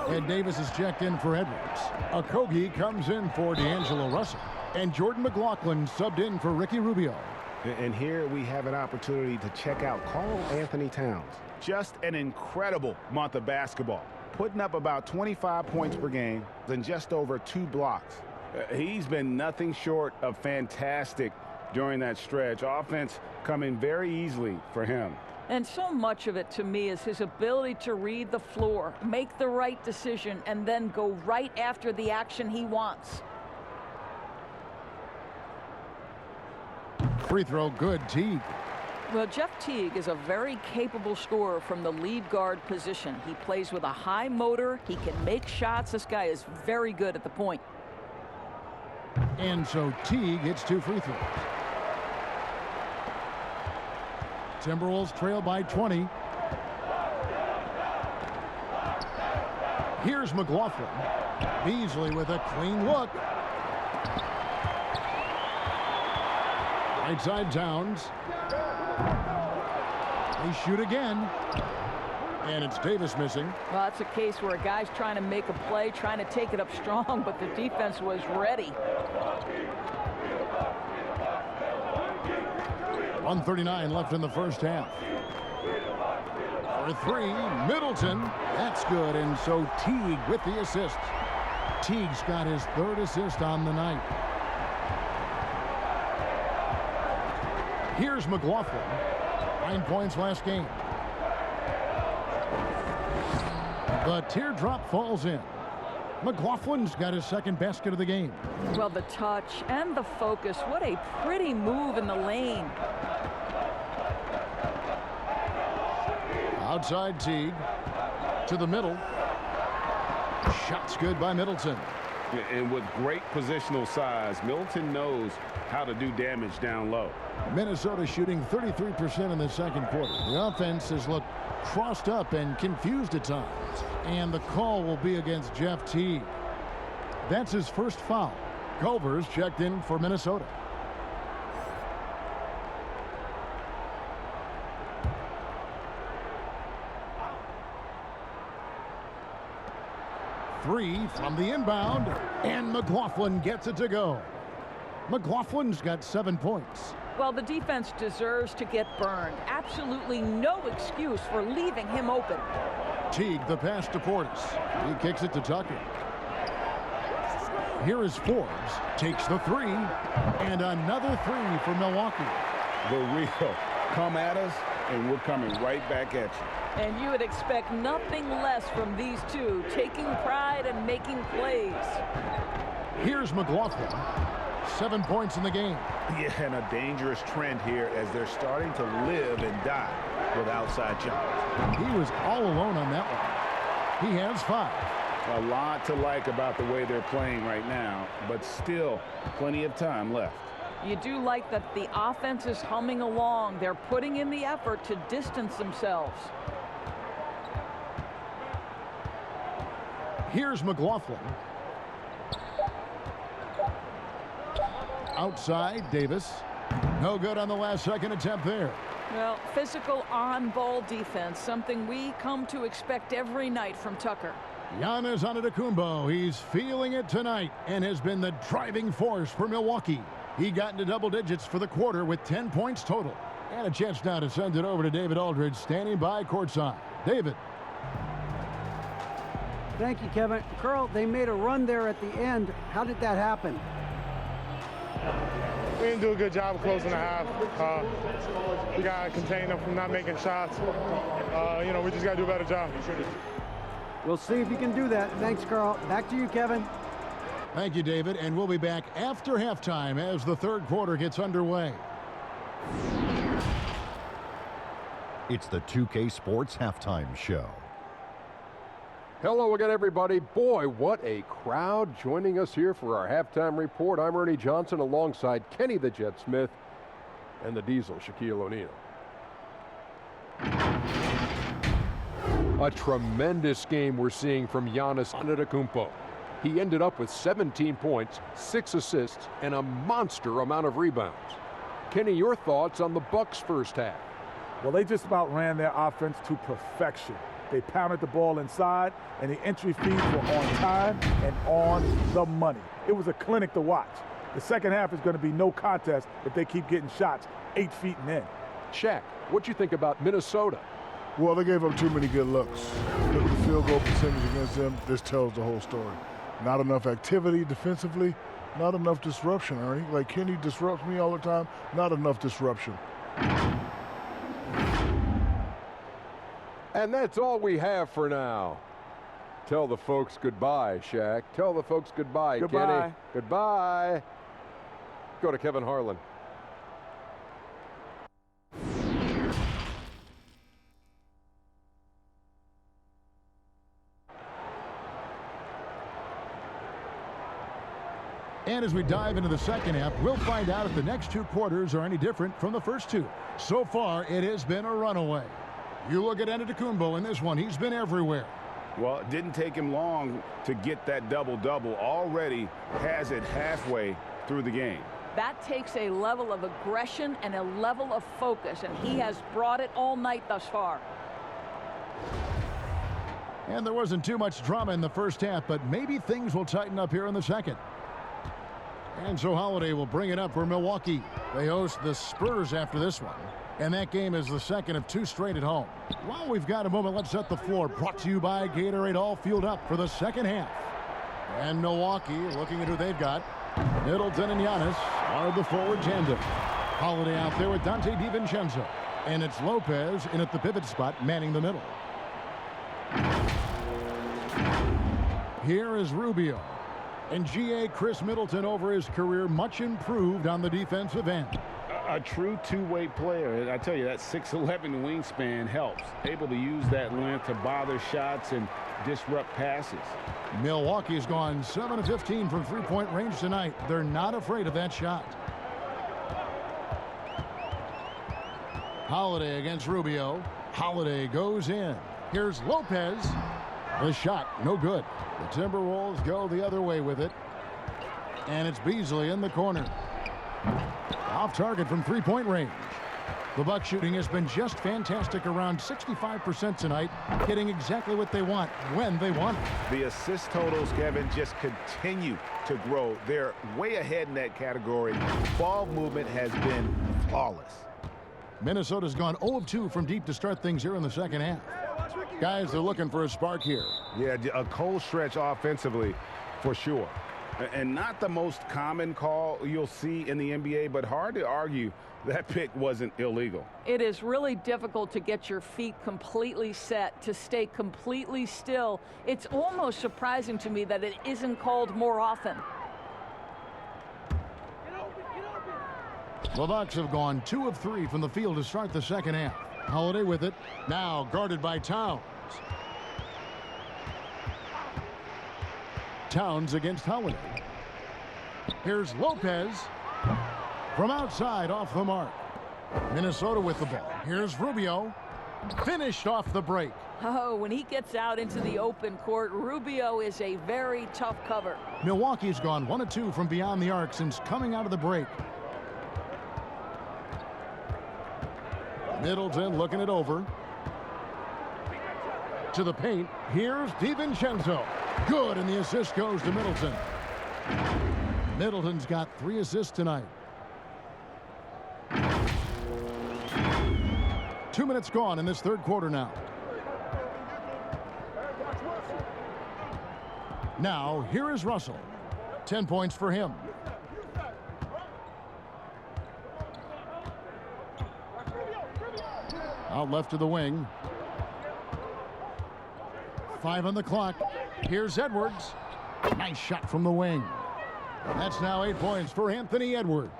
Ed Davis is checked in for Edwards. Okogie comes in for D'Angelo Russell. And Jordan McLaughlin subbed in for Ricky Rubio. And here we have an opportunity to check out Karl Anthony Towns. Just an incredible month of basketball. Putting up about 25 points per game, then just over 2 blocks. He's been nothing short of fantastic during that stretch. Offense coming very easily for him. And so much of it to me is his ability to read the floor, make the right decision, and then go right after the action he wants. Free throw good, Teague. Well, Jeff Teague is a very capable scorer from the lead guard position. He plays with a high motor. He can make shots. This guy is very good at the point. And so Teague hits 2 free throws. Timberwolves trail by 20. Here's McLaughlin. Beasley with a clean look. Right side Towns. They shoot again. And it's Davis missing. Well, that's a case where a guy's trying to make a play, trying to take it up strong, but the defense was ready. 1:39 left in the first half. For 3, Middleton. That's good. And so Teague with the assist. Teague's got his 3rd assist on the night. Here's McLaughlin. 9 points last game. The teardrop falls in. McLaughlin's got his second basket of the game. Well, the touch and the focus. What a pretty move in the lane. Outside Teague to the middle. Shot's good by Middleton. And with great positional size, Middleton knows how to do damage down low. Minnesota shooting 33% in the second quarter. The offense has looked crossed up and confused at times. And the call will be against Jeff Teague. That's his first foul. Culver's checked in for Minnesota. Three from the inbound, and McLaughlin gets it to go. McLaughlin's got 7 points. Well, the defense deserves to get burned. Absolutely no excuse for leaving him open. Teague, the pass to Portis. He kicks it to Tucker. Here is Forbes. Takes the three. And another three for Milwaukee. The real come at us, and we're coming right back at you. And you would expect nothing less from these two, taking pride and making plays. Here's McLaughlin. 7 points in the game. Yeah, and a dangerous trend here as they're starting to live and die with outside jumpers. He was all alone on that one. He has 5. A lot to like about the way they're playing right now, but still plenty of time left. You do like that the offense is humming along. They're putting in the effort to distance themselves. Here's McLaughlin. Outside, Davis. No good on the last second attempt there. Well, physical on-ball defense, something we come to expect every night from Tucker. Giannis Antetokounmpo, he's feeling it tonight and has been the driving force for Milwaukee. He got into double digits for the quarter with 10 points total. And a chance now to send it over to David Aldridge, standing by courtside. David. Thank you, Kevin. Carl, they made a run there at the end. How did that happen? We didn't do a good job of closing the half. We got to contain them from not making shots. We just got to do a better job. We'll see if you can do that. Thanks, Carl. Back to you, Kevin. Thank you, David. And we'll be back after halftime as the third quarter gets underway. It's the 2K Sports Halftime Show. Hello again, everybody. Boy, what a crowd joining us here for our halftime report. I'm Ernie Johnson alongside Kenny the Jet Smith and the Diesel, Shaquille O'Neal. A tremendous game we're seeing from Giannis Antetokounmpo. He ended up with 17 points, 6 assists, and a monster amount of rebounds. Kenny, your thoughts on the Bucks' first half? Well, they just about ran their offense to perfection. They pounded the ball inside, and the entry feeds were on time and on the money. It was a clinic to watch. The second half is going to be no contest if they keep getting shots 8 feet and in. Shaq, what you think about Minnesota? Well, they gave up too many good looks. Look at the field goal percentage against them. This tells the whole story. Not enough activity defensively, not enough disruption, Ernie. Like Kenny disrupts me all the time, not enough disruption. And that's all we have for now. Tell the folks goodbye, Shaq. Tell the folks goodbye, Goodbye. Kenny. Goodbye. Go to Kevin Harlan. And as we dive into the second half, we'll find out if the next 2 quarters are any different from the first 2. So far, it has been a runaway. You look at Antetokounmpo in this one. He's been everywhere. Well, it didn't take him long to get that double-double. Already has it halfway through the game. That takes a level of aggression and a level of focus, and he has brought it all night thus far. And there wasn't too much drama in the first half, but maybe things will tighten up here in the second. And so Holiday will bring it up for Milwaukee. They host the Spurs after this one. And that game is the second of 2 straight at home. While we've got a moment, let's set the floor. Brought to you by Gatorade, all fueled up for the second half. And Milwaukee looking at who they've got. Middleton and Giannis are the forward tandem. Holiday out there with Dante DiVincenzo. And it's Lopez in at the pivot spot, manning the middle. Here is Rubio. And G.A. Chris Middleton over his career, much improved on the defensive end. A true two-way player. And I tell you, that 6'11" wingspan helps. Able to use that length to bother shots and disrupt passes. Milwaukee's gone 7 of 15 from three-point range tonight. They're not afraid of that shot. Holiday against Rubio. Holiday goes in. Here's Lopez. The shot, no good. The Timberwolves go the other way with it. And it's Beasley in the corner. Off target from three-point range. The Bucks shooting has been just fantastic, around 65% tonight, getting exactly what they want when they want it. The assist totals, Kevin, just continue to grow. They're way ahead in that category. Ball movement has been flawless. Minnesota's gone 0 of 2 from deep to start things here in the second half. Guys, they're looking for a spark here. Yeah, a cold stretch offensively for sure. And not the most common call you'll see in the NBA, but hard to argue that pick wasn't illegal. It is really difficult to get your feet completely set, to stay completely still. It's almost surprising to me that it isn't called more often. The Bucks have gone 2 of 3 from the field to start the second half. Holiday with it. Now guarded by Towns. Towns against Holiday. Here's Lopez. From outside, off the mark. Minnesota with the ball. Here's Rubio. Finished off the break. Oh, when he gets out into the open court, Rubio is a very tough cover. Milwaukee's gone 1 of 2 from beyond the arc since coming out of the break. Middleton looking it over. To the paint. Here's DiVincenzo. Good, and the assist goes to Middleton. Middleton's got 3 assists tonight. 2 minutes gone in this third quarter now. Now, here is Russell. 10 points for him. Out left to the wing. 5 on the clock. Here's Edwards. Nice shot from the wing. That's now 8 points for Anthony Edwards.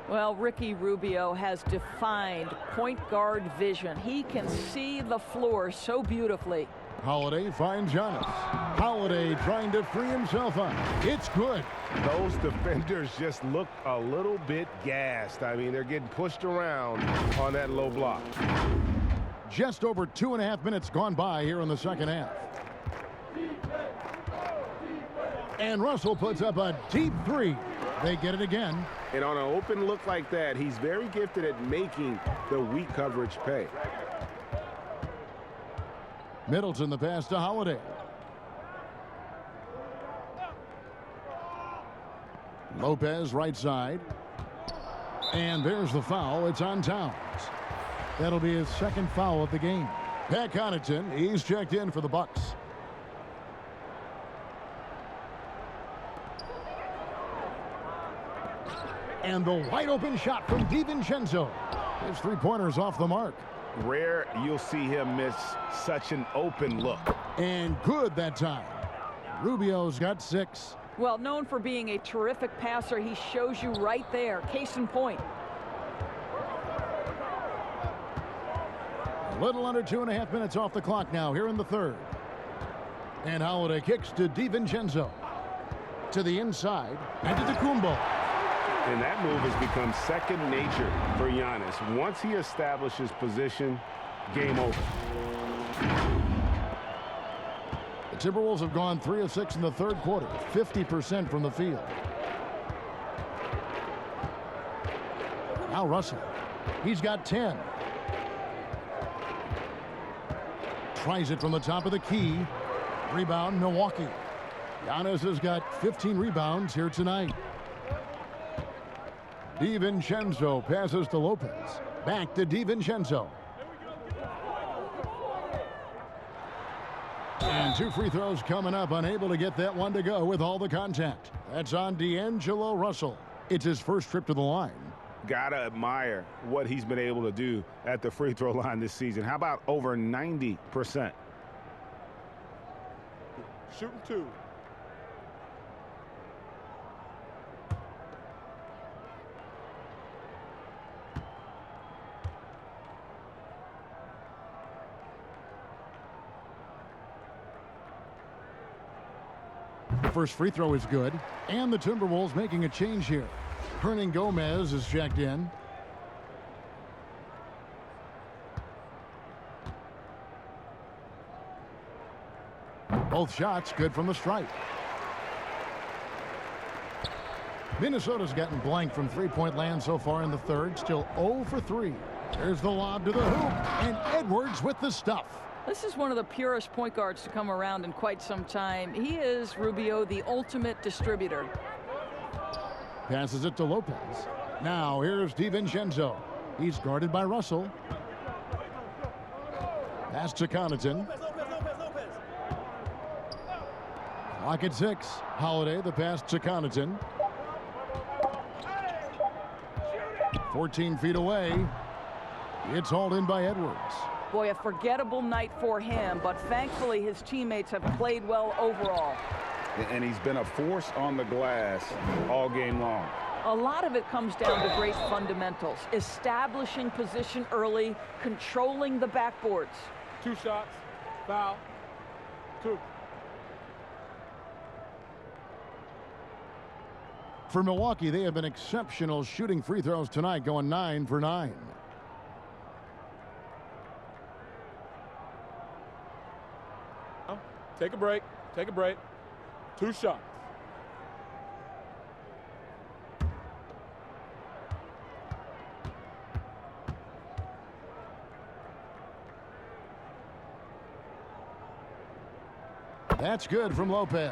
Well, Ricky Rubio has defined point guard vision. He can see the floor so beautifully. Holiday finds Giannis. Holiday trying to free himself up. It's good. Those defenders just look a little bit gassed. I mean, they're getting pushed around on that low block. Just over 2.5 minutes gone by here in the second half. And Russell puts up a deep 3. They get it again. And on an open look like that, he's very gifted at making the weak coverage pay. Middleton the pass to Holiday. Lopez right side. And there's the foul. It's on Towns. That'll be his second foul of the game. Pat Connaughton, he's checked in for the Bucks. And the wide open shot from DiVincenzo. His three-pointers off the mark. Rare you'll see him miss such an open look. And good that time. Rubio's got 6. Well, known for being a terrific passer, he shows you right there. Case in point. A little under 2.5 minutes off the clock now here in the third. And Holiday kicks to DiVincenzo. To the inside. And to Kumbo. And that move has become second nature for Giannis. Once he establishes position, game over. The Timberwolves have gone 3 of 6 in the third quarter, 50% from the field. Now Russell. He's got 10. Tries it from the top of the key. Rebound, Milwaukee. Giannis has got 15 rebounds here tonight. DiVincenzo passes to Lopez. Back to DiVincenzo. And 2 free throws coming up. Unable to get that one to go with all the contact. That's on D'Angelo Russell. It's his first trip to the line. Gotta admire what he's been able to do at the free throw line this season. How about over 90%? Shooting 2. The first free throw is good. And the Timberwolves making a change here. Hernan Gomez is checked in. Both shots good from the stripe. Minnesota's gotten blank from three-point land so far in the third. Still 0 for 3. There's the lob to the hoop. And Edwards with the stuff. This is one of the purest point guards to come around in quite some time. He is, Rubio, the ultimate distributor. Passes it to Lopez. Now here's DiVincenzo. He's guarded by Russell. Pass to Connaughton. Clock at 6. Holiday, the pass to Connaughton. 14 feet away. It's hauled in by Edwards. Boy, a forgettable night for him, but thankfully his teammates have played well overall. And he's been a force on the glass all game long. A lot of it comes down to great fundamentals. Establishing position early, controlling the backboards. 2 shots, foul, 2. For Milwaukee, they have been exceptional shooting free throws tonight, going 9 for 9. Take a break. Take a break. 2 shots. That's good from Lopez.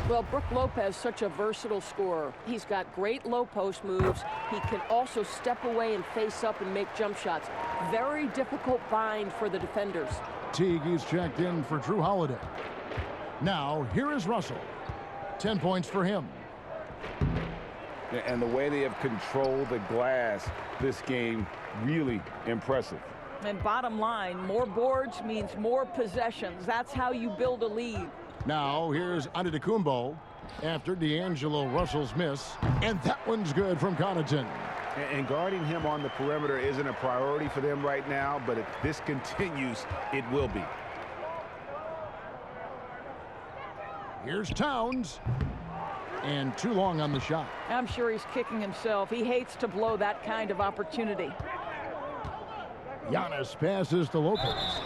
Well, Brook Lopez, such a versatile scorer. He's got great low post moves. He can also step away and face up and make jump shots. Very difficult bind for the defenders. Teague is checked in for Drew Holiday. Now, here is Russell. 10 points for him. And the way they have controlled the glass this game, really impressive. And bottom line, more boards means more possessions. That's how you build a lead. Now, here's Antetokounmpo after D'Angelo Russell's miss. And that one's good from Connaughton. And guarding him on the perimeter isn't a priority for them right now, but if this continues, it will be. Here's Towns. And too long on the shot. I'm sure he's kicking himself. He hates to blow that kind of opportunity. Giannis passes to Lopez.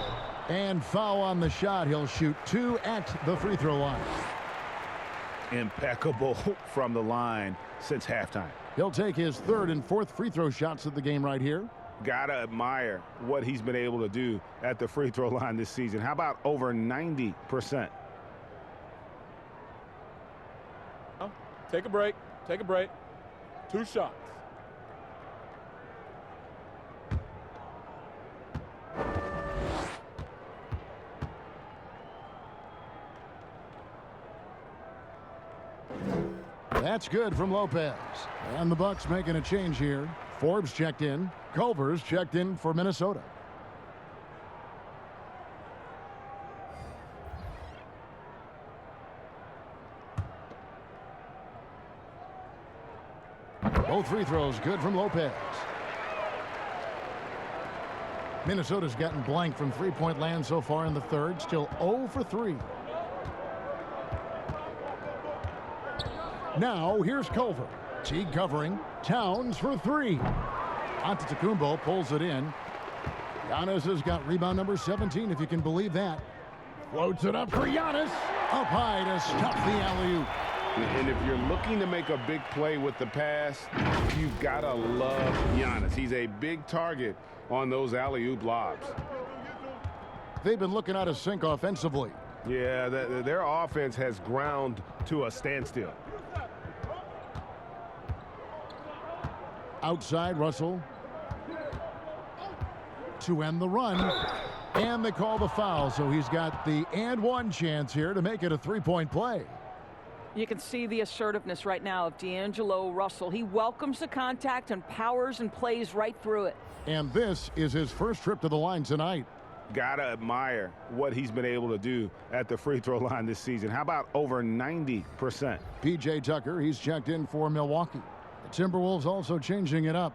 And foul on the shot. He'll shoot 2 at the free throw line. Impeccable from the line since halftime. He'll take his 3rd and 4th free throw shots of the game right here. Gotta admire what he's been able to do at the free throw line this season. How about over 90%? Take a break. Take a break. 2 shots. That's good from Lopez. And the Bucks making a change here. Forbes checked in. Culver's checked in for Minnesota. Both free throws good from Lopez. Minnesota's gotten blank from three-point land so far in the third. Still 0 for 3. Now here's Culver. Teague covering. Towns for 3. Antetokounmpo pulls it in. Giannis has got rebound number 17, if you can believe that. Floats it up for Giannis. Up high to stop the alley-oop. And if you're looking to make a big play with the pass, you've got to love Giannis. He's a big target on those alley-oop lobs. They've been looking out of sync offensively. Yeah, their offense has ground to a standstill. Outside, Russell. To end the run. And they call the foul, so he's got the and one chance here to make it a three-point play. You can see the assertiveness right now of D'Angelo Russell. He welcomes the contact and powers and plays right through it. And this is his first trip to the line tonight. Gotta admire what he's been able to do at the free throw line this season. How about over 90%? P.J. Tucker, he's checked in for Milwaukee. The Timberwolves also changing it up.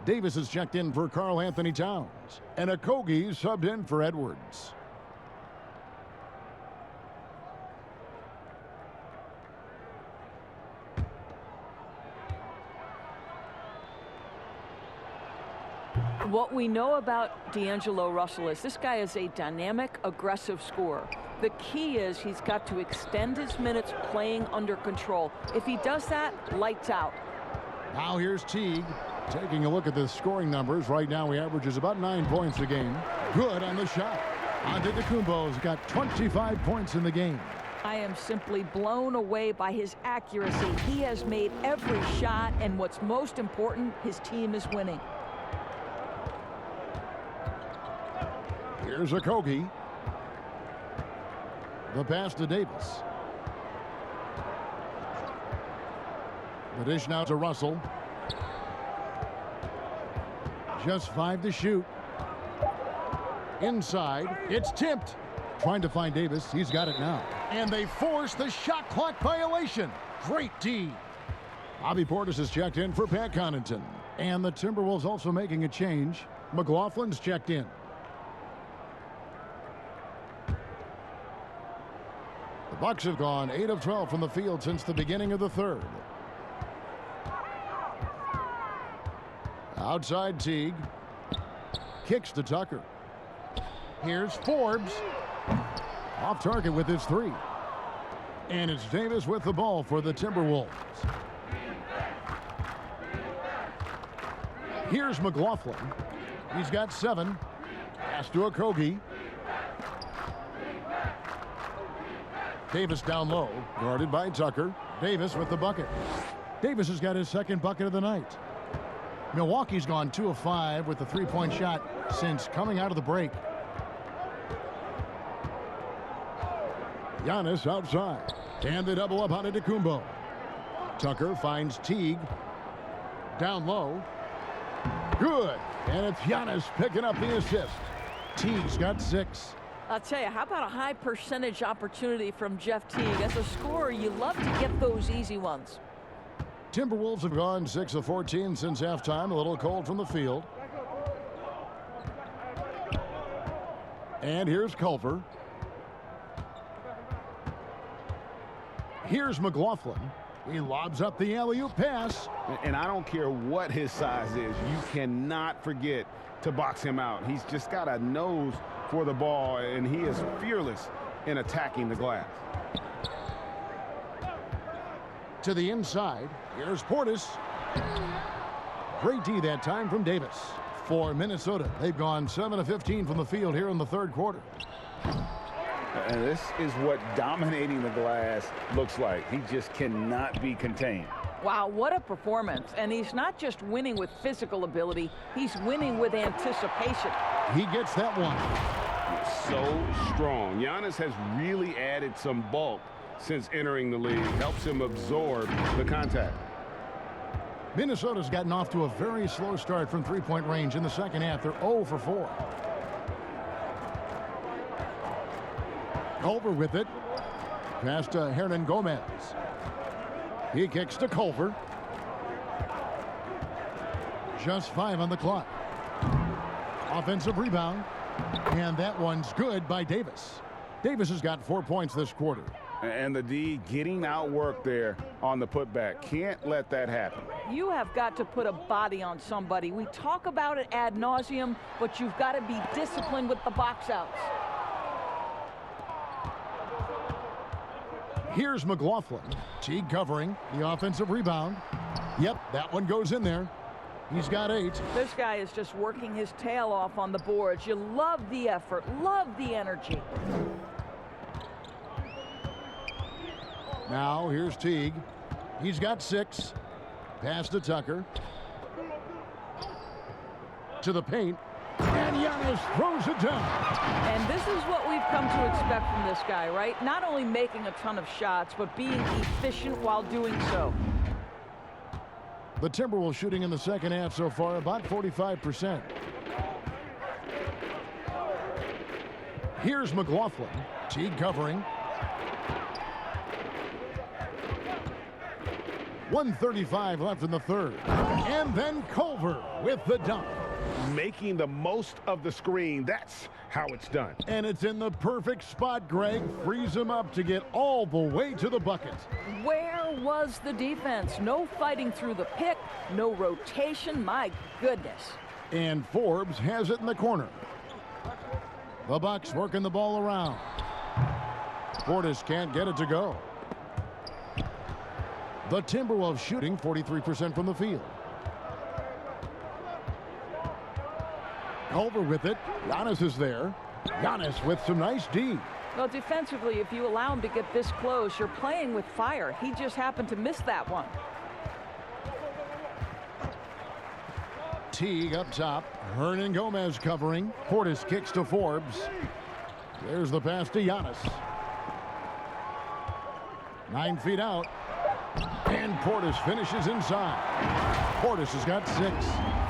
Davis is checked in for Karl Anthony Towns. And Okogie subbed in for Edwards. What we know about D'Angelo Russell is this guy is a dynamic, aggressive scorer. The key is he's got to extend his minutes playing under control. If he does that, lights out. Now here's Teague taking a look at the scoring numbers. Right now he averages about 9 points a game. Good on the shot. Antetokounmpo's got 25 points in the game. I am simply blown away by his accuracy. He has made every shot, and what's most important, his team is winning. Here's Okogie. The pass to Davis. The dish now to Russell. Just 5 to shoot. Inside, it's tipped. Trying to find Davis. He's got it now. And they force the shot clock violation. Great D. Bobby Portis has checked in for Pat Connaughton. And the Timberwolves also making a change. McLaughlin's checked in. The Bucks have gone 8 of 12 from the field since the beginning of the third. Outside Teague. Kicks to Tucker. Here's Forbes. Off target with his 3. And it's Davis with the ball for the Timberwolves. Here's McLaughlin. He's got 7. Pass to Okogie. Davis down low, guarded by Tucker. Davis with the bucket. Davis has got his second bucket of the night. Milwaukee's gone 2 of 5 with the 3-point shot since coming out of the break. Giannis outside. And the double up on Antetokounmpo. Tucker finds Teague. Down low. Good. And it's Giannis picking up the assist. Teague's got 6. I'll tell you, how about a high percentage opportunity from Jeff Teague? As a scorer, you love to get those easy ones. Timberwolves have gone 6 of 14 since halftime. A little cold from the field. And here's Culver. Here's McLaughlin. He lobs up the alley-oop pass. And I don't care what his size is. You cannot forget to box him out. He's just got a nose for the ball, and he is fearless in attacking the glass. To the inside. Here's Portis. Great D that time from Davis. For Minnesota, they've gone 7 of 15 from the field here in the third quarter. And this is what dominating the glass looks like. He just cannot be contained. Wow, what a performance. And he's not just winning with physical ability, he's winning with anticipation. He gets that one. So strong. Giannis has really added some bulk since entering the league. Helps him absorb the contact. Minnesota's gotten off to a very slow start from 3-point range in the second half. They're 0 for 4. Culver with it. Pass to Hernan Gomez. He kicks to Culver. Just 5 on the clock. Offensive rebound. And that one's good by Davis. Davis has got 4 points this quarter. And the D getting outworked there on the putback. Can't let that happen. You have got to put a body on somebody. We talk about it ad nauseum, but you've got to be disciplined with the box outs. Here's McLaughlin. Teague covering the offensive rebound. Yep, that one goes in there. He's got 8. This guy is just working his tail off on the boards. You love the effort, love the energy. Now here's Teague. He's got 6. Pass to Tucker. To the paint. And Giannis throws it down. And this is what we've come to expect from this guy, right? Not only making a ton of shots, but being efficient while doing so. The Timberwolves shooting in the second half so far about 45%. Here's McLaughlin. Teague covering. 1:35 left in the third. And then Culver with the dunk. Making the most of the screen. That's how it's done. And it's in the perfect spot, Greg. Frees him up to get all the way to the bucket. Where was the defense? No fighting through the pick, no rotation. My goodness. And Forbes has it in the corner. The Bucks working the ball around. Portis can't get it to go. The Timberwolves shooting 43% from the field. Culver with it. Giannis is there. Giannis with some nice D. Well, defensively, if you allow him to get this close, you're playing with fire. He just happened to miss that one. Teague up top. Hernan Gomez covering. Portis kicks to Forbes. There's the pass to Giannis. 9 feet out. And Portis finishes inside. Portis has got 6.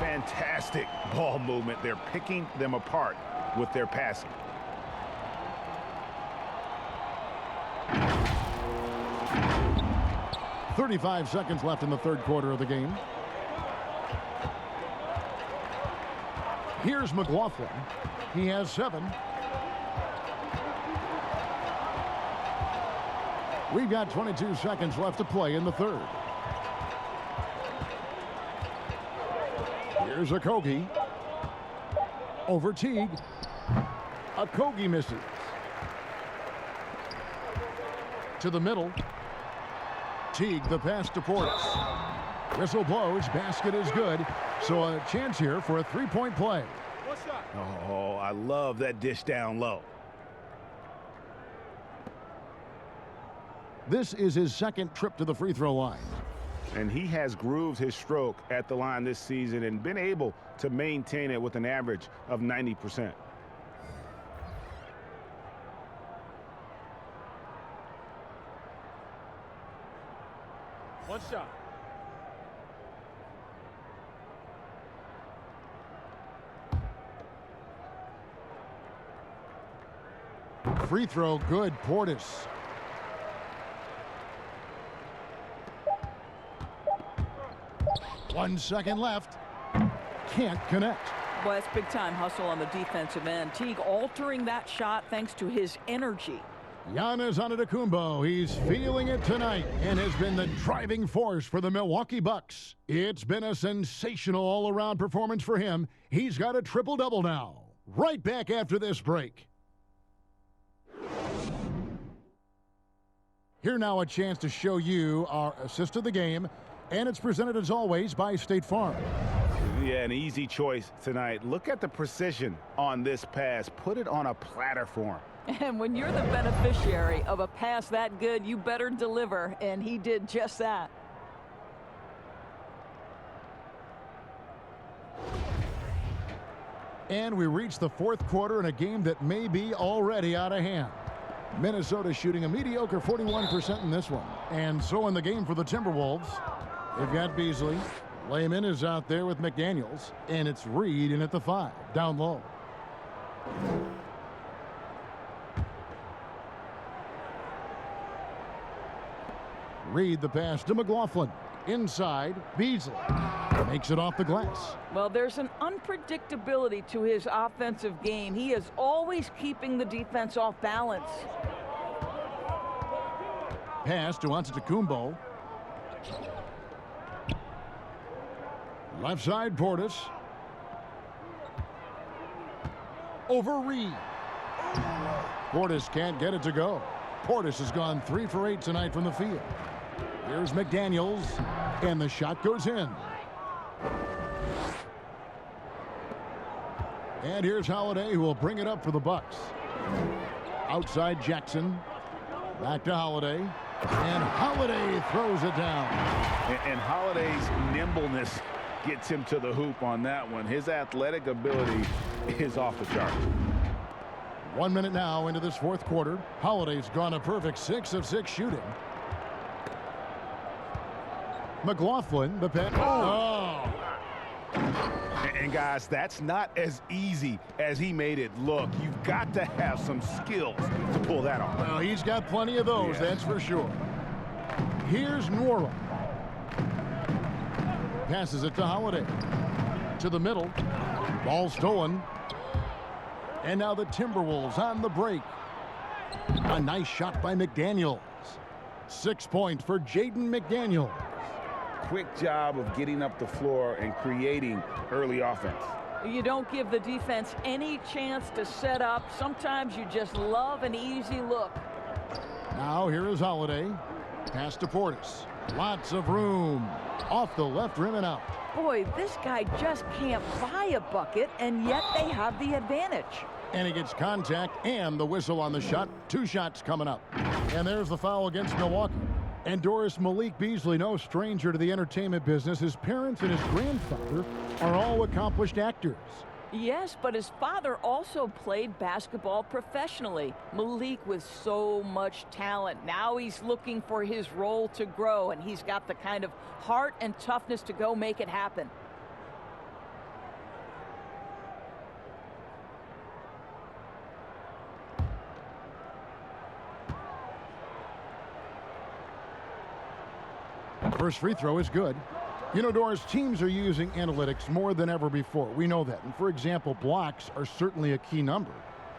Fantastic ball movement. They're picking them apart with their passing. .35 seconds left in the third quarter of the game. Here's McLaughlin. He has 7. We've got 22 seconds left to play in the third. Here's Okogie. Over Teague. Okogie misses. To the middle. Teague, the pass to Portis. Whistle blows. Basket is good. So a chance here for a three-point play. Oh, I love that dish down low. This is his second trip to the free throw line. And he has grooved his stroke at the line this season and been able to maintain it with an average of 90%. One shot. Free throw good. Portis. One second left. Can't connect. Well, that's big time hustle on the defensive end. Teague altering that shot thanks to his energy. Giannis Antetokounmpo, he's feeling it tonight and has been the driving force for the Milwaukee Bucks. It's been a sensational all-around performance for him. He's got a triple-double now. Right back after this break. Here now a chance to show you our assist of the game, and it's presented as always by State Farm. Yeah, an easy choice tonight. Look at the precision on this pass. Put it on a platter for him. And when you're the beneficiary of a pass that good, you better deliver, and he did just that. And we reach the fourth quarter in a game that may be already out of hand. Minnesota shooting a mediocre 41% in this one. And so in the game for the Timberwolves, they've got Beasley. Layman is out there with McDaniels, and it's Reed in at the 5, down low. Reed the pass to McLaughlin. Inside, Beasley makes it off the glass. Well, there's an unpredictability to his offensive game. He is always keeping the defense off balance. Pass to Antetokounmpo. Left side, Portis. Over Reed. Portis can't get it to go. Portis has gone 3 for 8 tonight from the field. Here's McDaniels, and the shot goes in. And here's Holiday, who will bring it up for the Bucks. Outside Jackson. Back to Holiday. And Holiday throws it down. And Holiday's nimbleness gets him to the hoop on that one. His athletic ability is off the chart. 1 minute now into this fourth quarter. Holiday's gone a perfect 6 of 6 shooting. McLaughlin, the pass. Oh! And guys, that's not as easy as he made it look. You've got to have some skills to pull that off. Well, he's got plenty of those, that's for sure. Here's Nwora. Passes it to Holiday. To the middle. Ball stolen. And now the Timberwolves on the break. A nice shot by McDaniels. 6 points for Jaden McDaniels. Quick job of getting up the floor and creating early offense. You don't give the defense any chance to set up. Sometimes you just love an easy look. Now here is Holiday. Pass to Portis. Lots of room. Off the left rim and out. Boy, this guy just can't buy a bucket, and yet they have the advantage. And he gets contact and the whistle on the shot. 2 shots coming up. And there's the foul against Milwaukee. And Doris, Malik Beasley, no stranger to the entertainment business. His parents and his grandfather are all accomplished actors. Yes, but his father also played basketball professionally. Malik with so much talent. Now he's looking for his role to grow, and he's got the kind of heart and toughness to go make it happen. First free throw is good. You know, Doris, teams are using analytics more than ever before. We know that. And for example, blocks are certainly a key number.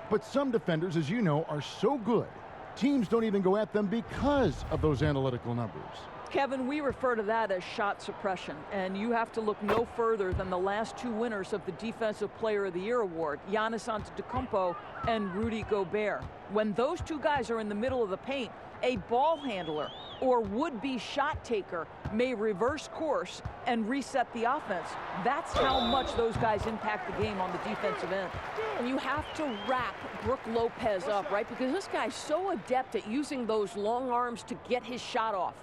But some defenders, as you know, are so good, teams don't even go at them because of those analytical numbers. Kevin, we refer to that as shot suppression, and you have to look no further than the last 2 winners of the Defensive Player of the Year award, Giannis Antetokounmpo and Rudy Gobert. When those 2 guys are in the middle of the paint, a ball handler or would-be shot taker may reverse course and reset the offense. That's how much those guys impact the game on the defensive end. And you have to wrap Brook Lopez up, right? Because this guy's so adept at using those long arms to get his shot off.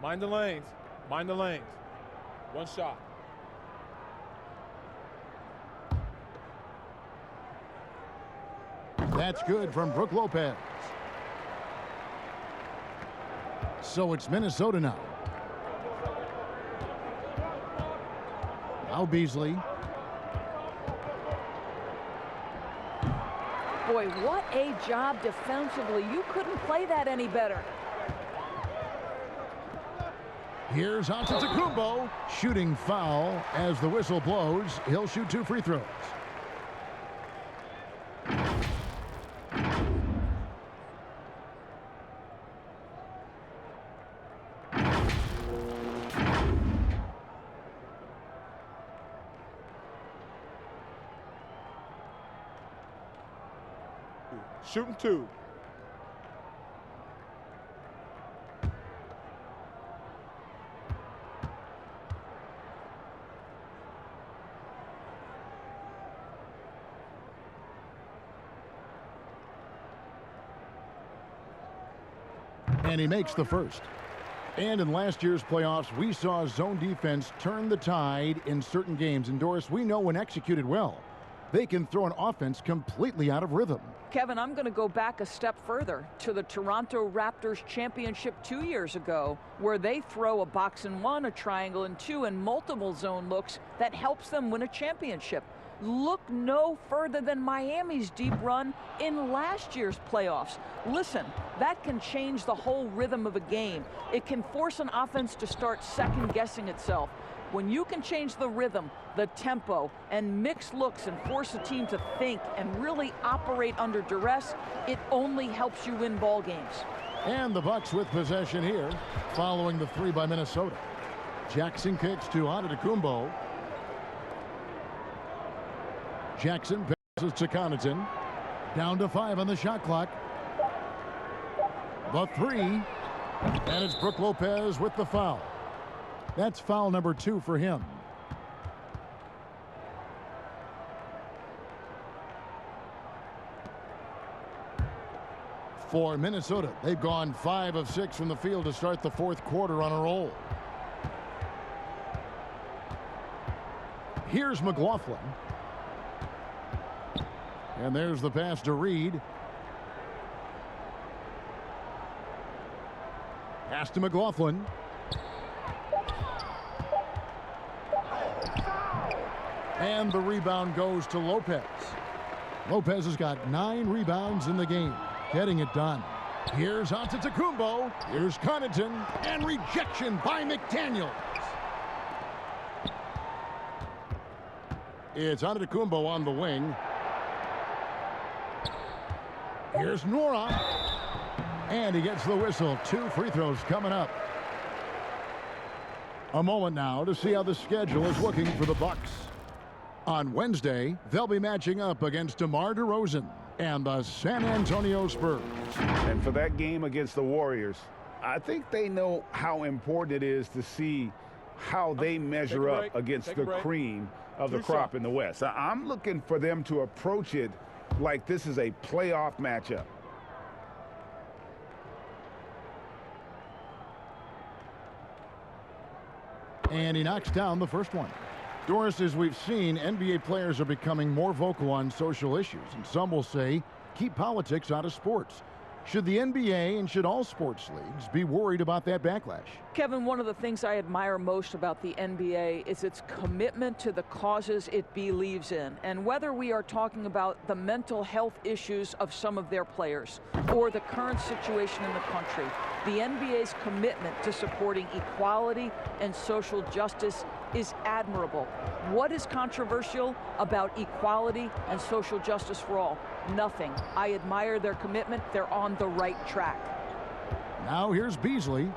Mind the lanes. Mind the lanes. 1 shot. That's good from Brook Lopez. So it's Minnesota now. Now Beasley. Boy, what a job defensively. You couldn't play that any better. Here's Antetokounmpo, shooting foul as the whistle blows. He'll shoot 2 free throws. Shooting 2. And he makes the first. And in last year's playoffs, we saw zone defense turn the tide in certain games. And Doris, we know when executed well, they can throw an offense completely out of rhythm. Kevin, I'm going to go back a step further to the Toronto Raptors championship 2 years ago, where they throw a box and 1, a triangle and 2, and multiple zone looks that helps them win a championship. Look no further than Miami's deep run in last year's playoffs. Listen, that can change the whole rhythm of a game. It can force an offense to start second-guessing itself. When you can change the rhythm, the tempo, and mix looks and force a team to think and really operate under duress, it only helps you win ball games. And the Bucks with possession here, following the 3 by Minnesota. Jackson kicks to Antetokounmpo. Jackson passes to Connaughton. Down to 5 on the shot clock. The 3. And it's Brook Lopez with the foul. That's foul number 2 for him. For Minnesota, they've gone 5 of 6 from the field to start the 4th quarter on a roll. Here's McLaughlin. And there's the pass to Reed. Pass to McLaughlin. And the rebound goes to Lopez. Lopez has got 9 rebounds in the game, getting it done. Here's Antetokounmpo. Here's Connaughton. And rejection by McDaniels. It's Antetokounmpo on the wing. Here's Nora. And he gets the whistle. 2 free throws coming up. A moment now to see how the schedule is looking for the Bucks. On Wednesday, they'll be matching up against DeMar DeRozan and the San Antonio Spurs. And for that game against the Warriors, I think they know how important it is to see how they measure up against the cream of the crop in the West. I'm looking for them to approach it like this is a playoff matchup. And he knocks down the first one. Doris, as we've seen, NBA players are becoming more vocal on social issues, and some will say, keep politics out of sports. Should the NBA and should all sports leagues be worried about that backlash? Kevin, one of the things I admire most about the NBA is its commitment to the causes it believes in. And whether we are talking about the mental health issues of some of their players or the current situation in the country, the NBA's commitment to supporting equality and social justice is admirable. What is controversial about equality and social justice for all? Nothing. I admire their commitment. They're on the right track. Now here's Beasley.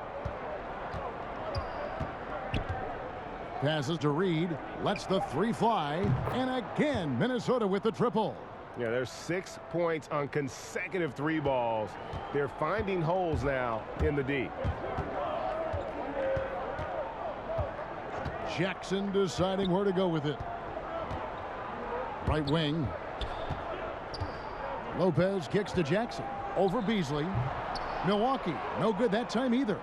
Passes to Reed. Lets the 3 fly. And again, Minnesota with the triple. Yeah, there's 6 points on consecutive 3 balls. They're finding holes now in the D. Jackson deciding where to go with it. Right wing. Lopez kicks to Jackson. Over Beasley. Milwaukee, no good that time either.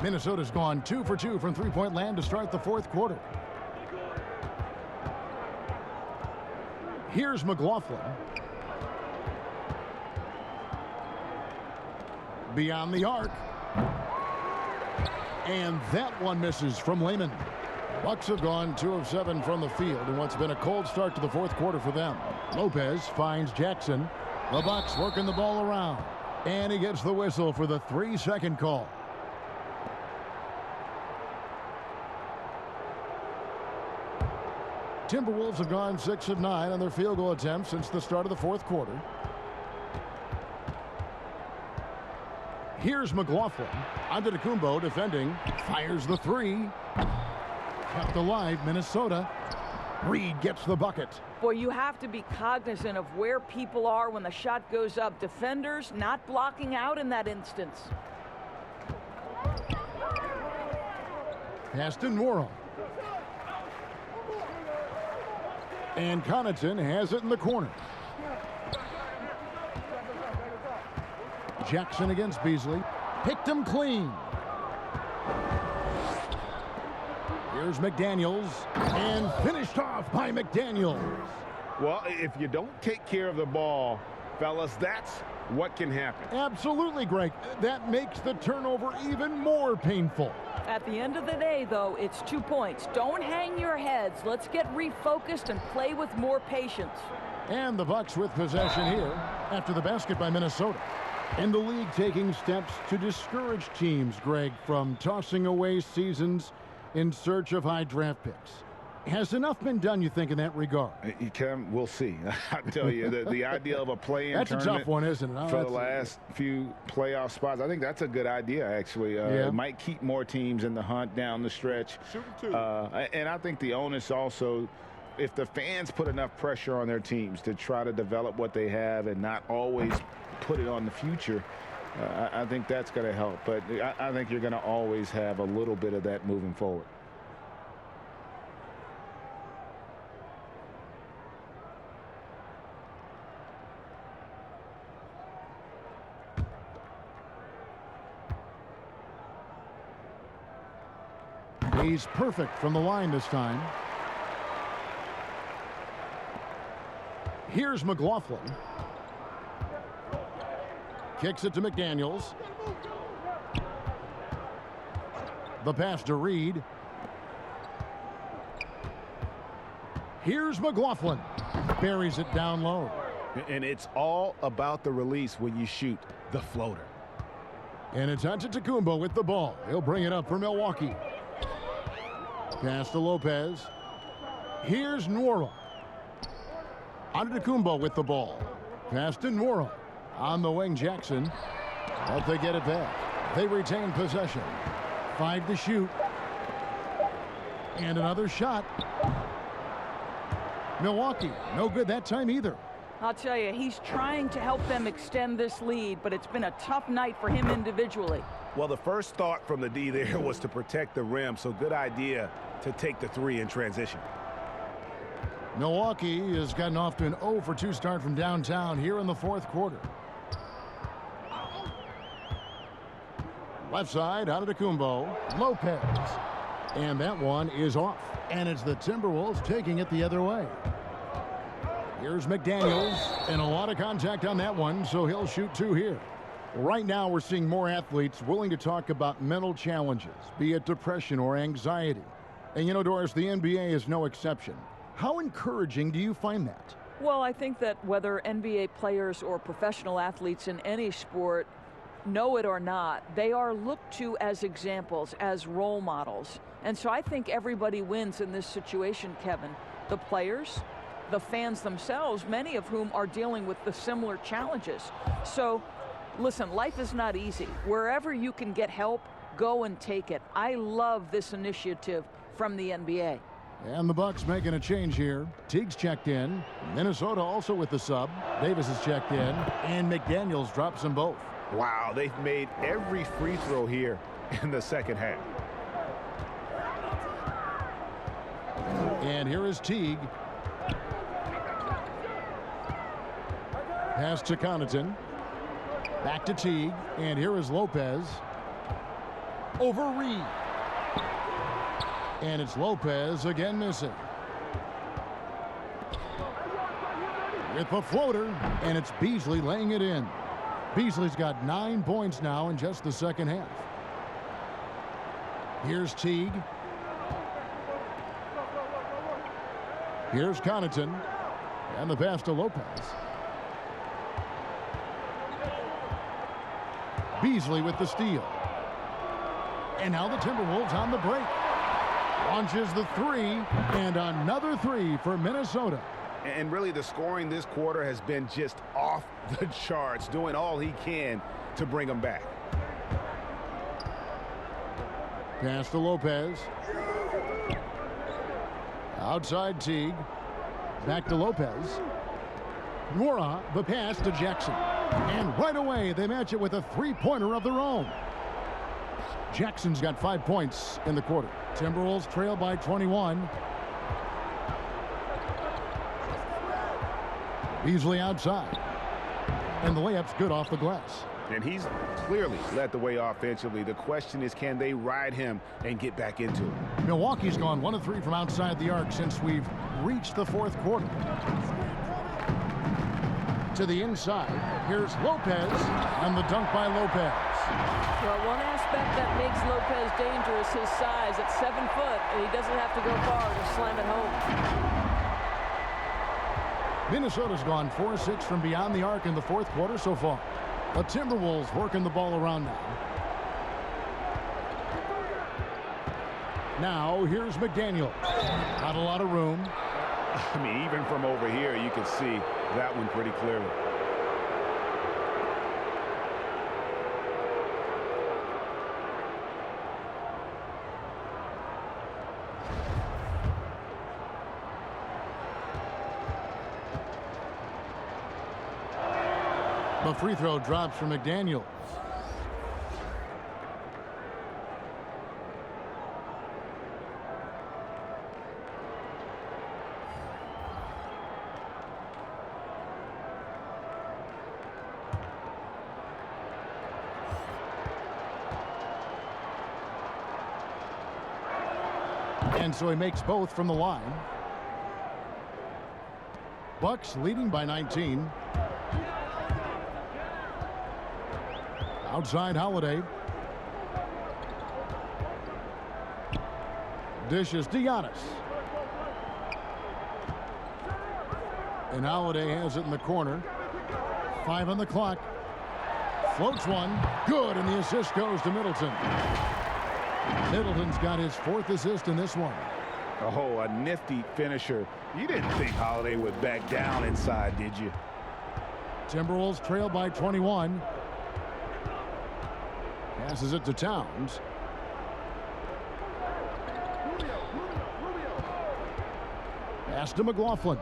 Minnesota's gone 2 for 2 from three-point land to start the 4th quarter. Here's McLaughlin. Beyond the arc. And that one misses from Lehman. Bucks have gone 2 of 7 from the field in what's been a cold start to the 4th quarter for them. Lopez finds Jackson. The Bucks working the ball around. And he gets the whistle for the 3-second call. Timberwolves have gone 6 of 9 on their field goal attempts since the start of the 4th quarter. Here's McLaughlin. Antetokounmpo defending. Fires the 3. Kept alive, Minnesota. Reed gets the bucket. Boy, you have to be cognizant of where people are when the shot goes up. Defenders not blocking out in that instance. Pass to Nora. And Connaughton has it in the corner. Jackson against Beasley. Picked him clean. Here's McDaniels. And finished off by McDaniels. Well, if you don't take care of the ball, fellas, that's what can happen. Absolutely, Greg. That makes the turnover even more painful. At the end of the day, though, it's 2 points. Don't hang your heads. Let's get refocused and play with more patience. And the Bucks with possession here after the basket by Minnesota. And the league taking steps to discourage teams, Greg, from tossing away seasons in search of high draft picks. Has enough been done, you think, in that regard? We'll see. I tell you, the idea of a play-in tournament. That's a tough one, isn't it? For the last few playoff spots, I think that's a good idea, actually. It might keep more teams in the hunt down the stretch. And I think the onus also, if the fans put enough pressure on their teams to try to develop what they have and not always put it on the future, I think that's going to help. But I think you're going to always have a little bit of that moving forward. He's perfect from the line this time. Here's McLaughlin. Kicks it to McDaniels. The pass to Reed. Here's McLaughlin. Buries it down low. And it's all about the release when you shoot the floater. And it's Antetokounmpo with the ball. He'll bring it up for Milwaukee. Pass to Lopez. Here's Nwora. Antetokounmpo with the ball. Pass to Nwora. On the wing, Jackson. But they get it back. They retain possession. 5 to shoot. And another shot. Milwaukee, no good that time either. I'll tell you, he's trying to help them extend this lead, but it's been a tough night for him individually. Well, the first thought from the D there was to protect the rim, so good idea to take the 3 in transition. Milwaukee has gotten off to an 0 for 2 start from downtown here in the 4th quarter. Left side, Antetokounmpo, Lopez. And that one is off. And it's the Timberwolves taking it the other way. Here's McDaniels, and a lot of contact on that one, so he'll shoot 2 here. Right now, we're seeing more athletes willing to talk about mental challenges, be it depression or anxiety. And you know, Doris, the NBA is no exception. How encouraging do you find that? Well, I think that whether NBA players or professional athletes in any sport know it or not, they are looked to as examples, as role models. And so I think everybody wins in this situation, Kevin. The players, the fans themselves, many of whom are dealing with the similar challenges. So, listen, life is not easy. Wherever you can get help, go and take it. I love this initiative from the NBA. And the Bucks making a change here. Teague's checked in. Minnesota also with the sub. Davis is checked in. And McDaniels drops them both. Wow, they've made every free throw here in the second half. And here is Teague. Pass to Connaughton. Back to Teague. And here is Lopez. Over Reed. And it's Lopez again missing. With the floater. And it's Beasley laying it in. Beasley's got 9 points now in just the second half. Here's Teague. Here's Connaughton. And the pass to Lopez. Beasley with the steal. And now the Timberwolves on the break. Launches the 3. And another 3 for Minnesota. And really, the scoring this quarter has been just off the charts, doing all he can to bring them back. Pass to Lopez. Outside Teague. Back to Lopez. Nwora, the pass to Jackson. And right away, they match it with a 3-pointer of their own. Jackson's got 5 points in the quarter. Timberwolves trail by 21. Beasley outside. And the layup's good off the glass. And he's clearly led the way offensively. The question is, can they ride him and get back into it? Milwaukee's gone 1 of 3 from outside the arc since we've reached the 4th quarter. To the inside. Here's Lopez. And the dunk by Lopez. Well, one aspect that makes Lopez dangerous, his size at 7 foot, and he doesn't have to go far to slam it home. Minnesota's gone 4-6 from beyond the arc in the 4th quarter so far. The Timberwolves working the ball around now. Now, here's McDaniel. Not a lot of room. I mean, even from over here, you can see that one pretty clearly. The free throw drops for McDaniels. And so he makes both from the line. Bucks leading by 19. Outside Holiday. Dishes to Giannis. And Holiday has it in the corner. 5 on the clock. Floats one. Good, and the assist goes to Middleton. Middleton's got his 4th assist in this one. Oh, a nifty finisher. You didn't think Holiday would back down inside, did you? Timberwolves trail by 21. Passes it to Towns. Pass to McLaughlin.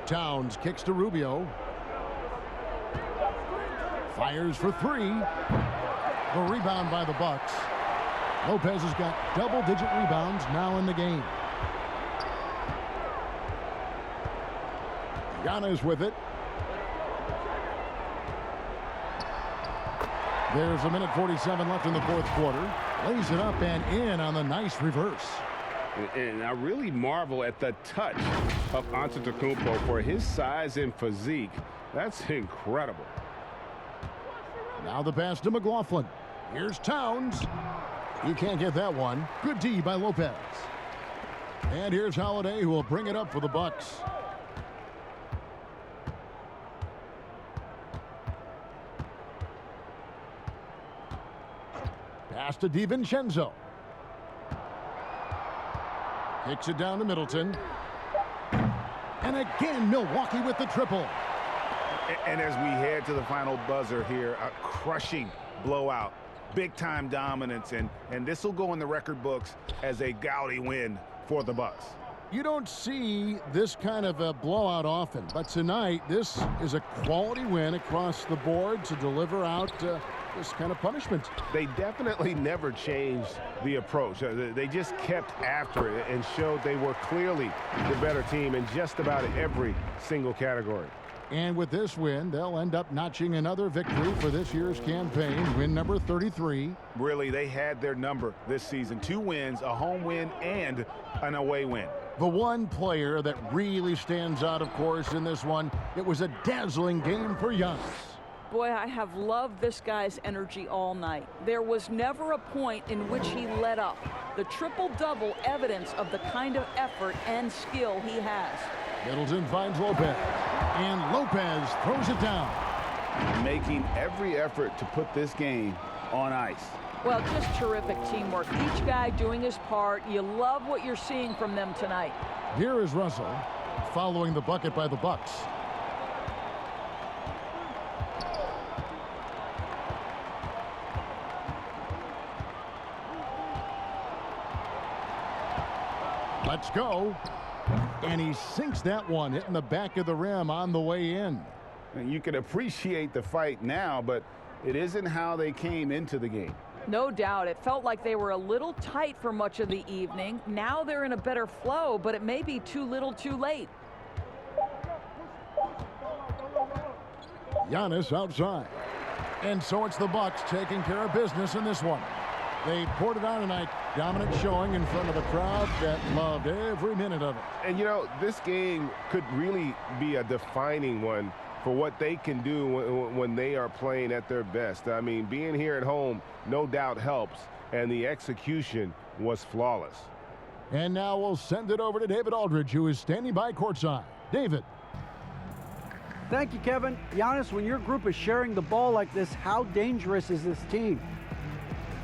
Towns kicks to Rubio. Fires for 3. The rebound by the Bucks. Lopez has got double-digit rebounds now in the game. Giannis with it. There's 1:47 left in the 4th quarter. Lays it up and in on the nice reverse. And I really marvel at the touch of Antetokounmpo for his size and physique. That's incredible. Now the pass to McLaughlin. Here's Towns. He can't get that one. Good D by Lopez. And here's Holiday, who will bring it up for the Bucks. Pass to DiVincenzo. Kicks it down to Middleton. And again, Milwaukee with the triple. And as we head to the final buzzer here, a crushing blowout. Big-time dominance, and this will go in the record books as a gaudy win for the Bucks. You don't see this kind of a blowout often, but tonight this is a quality win across the board to deliver out this kind of punishment. They definitely never changed the approach. They just kept after it and showed they were clearly the better team in just about every single category. And with this win, they'll end up notching another victory for this year's campaign, win number 33. Really, they had their number this season. 2 wins, a home win, and an away win. The one player that really stands out, of course, in this one, it was a dazzling game for Giannis. Boy, I have loved this guy's energy all night. There was never a point in which he let up. The triple-double evidence of the kind of effort and skill he has. Middleton finds Lopez, and Lopez throws it down. Making every effort to put this game on ice. Well, just terrific teamwork. Each guy doing his part. You love what you're seeing from them tonight. Here is Russell, following the bucket by the Bucks. Let's go. And he sinks that one, hitting the back of the rim on the way in. And you can appreciate the fight now, but it isn't how they came into the game. No doubt. It felt like they were a little tight for much of the evening. Now they're in a better flow, but it may be too little too late. Giannis outside. And so it's the Bucks taking care of business in this one. They poured it on tonight. Dominant showing in front of a crowd that loved every minute of it. And, you know, this game could really be a defining one for what they can do when they are playing at their best. I mean, being here at home no doubt helps, and the execution was flawless. And now we'll send it over to David Aldridge, who is standing by courtside. David. Thank you, Kevin. Giannis, when your group is sharing the ball like this, how dangerous is this team?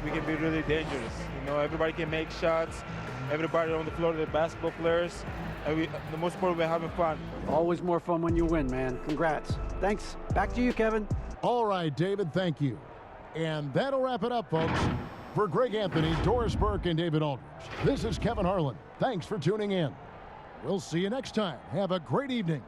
We can be really dangerous. You know, everybody can make shots. Everybody on the floor, the basketball players. And the most important, we're having fun. Always more fun when you win, man. Congrats. Thanks. Back to you, Kevin. All right, David, thank you. And that'll wrap it up, folks. For Greg Anthony, Doris Burke, and David Aldridge, this is Kevin Harlan. Thanks for tuning in. We'll see you next time. Have a great evening.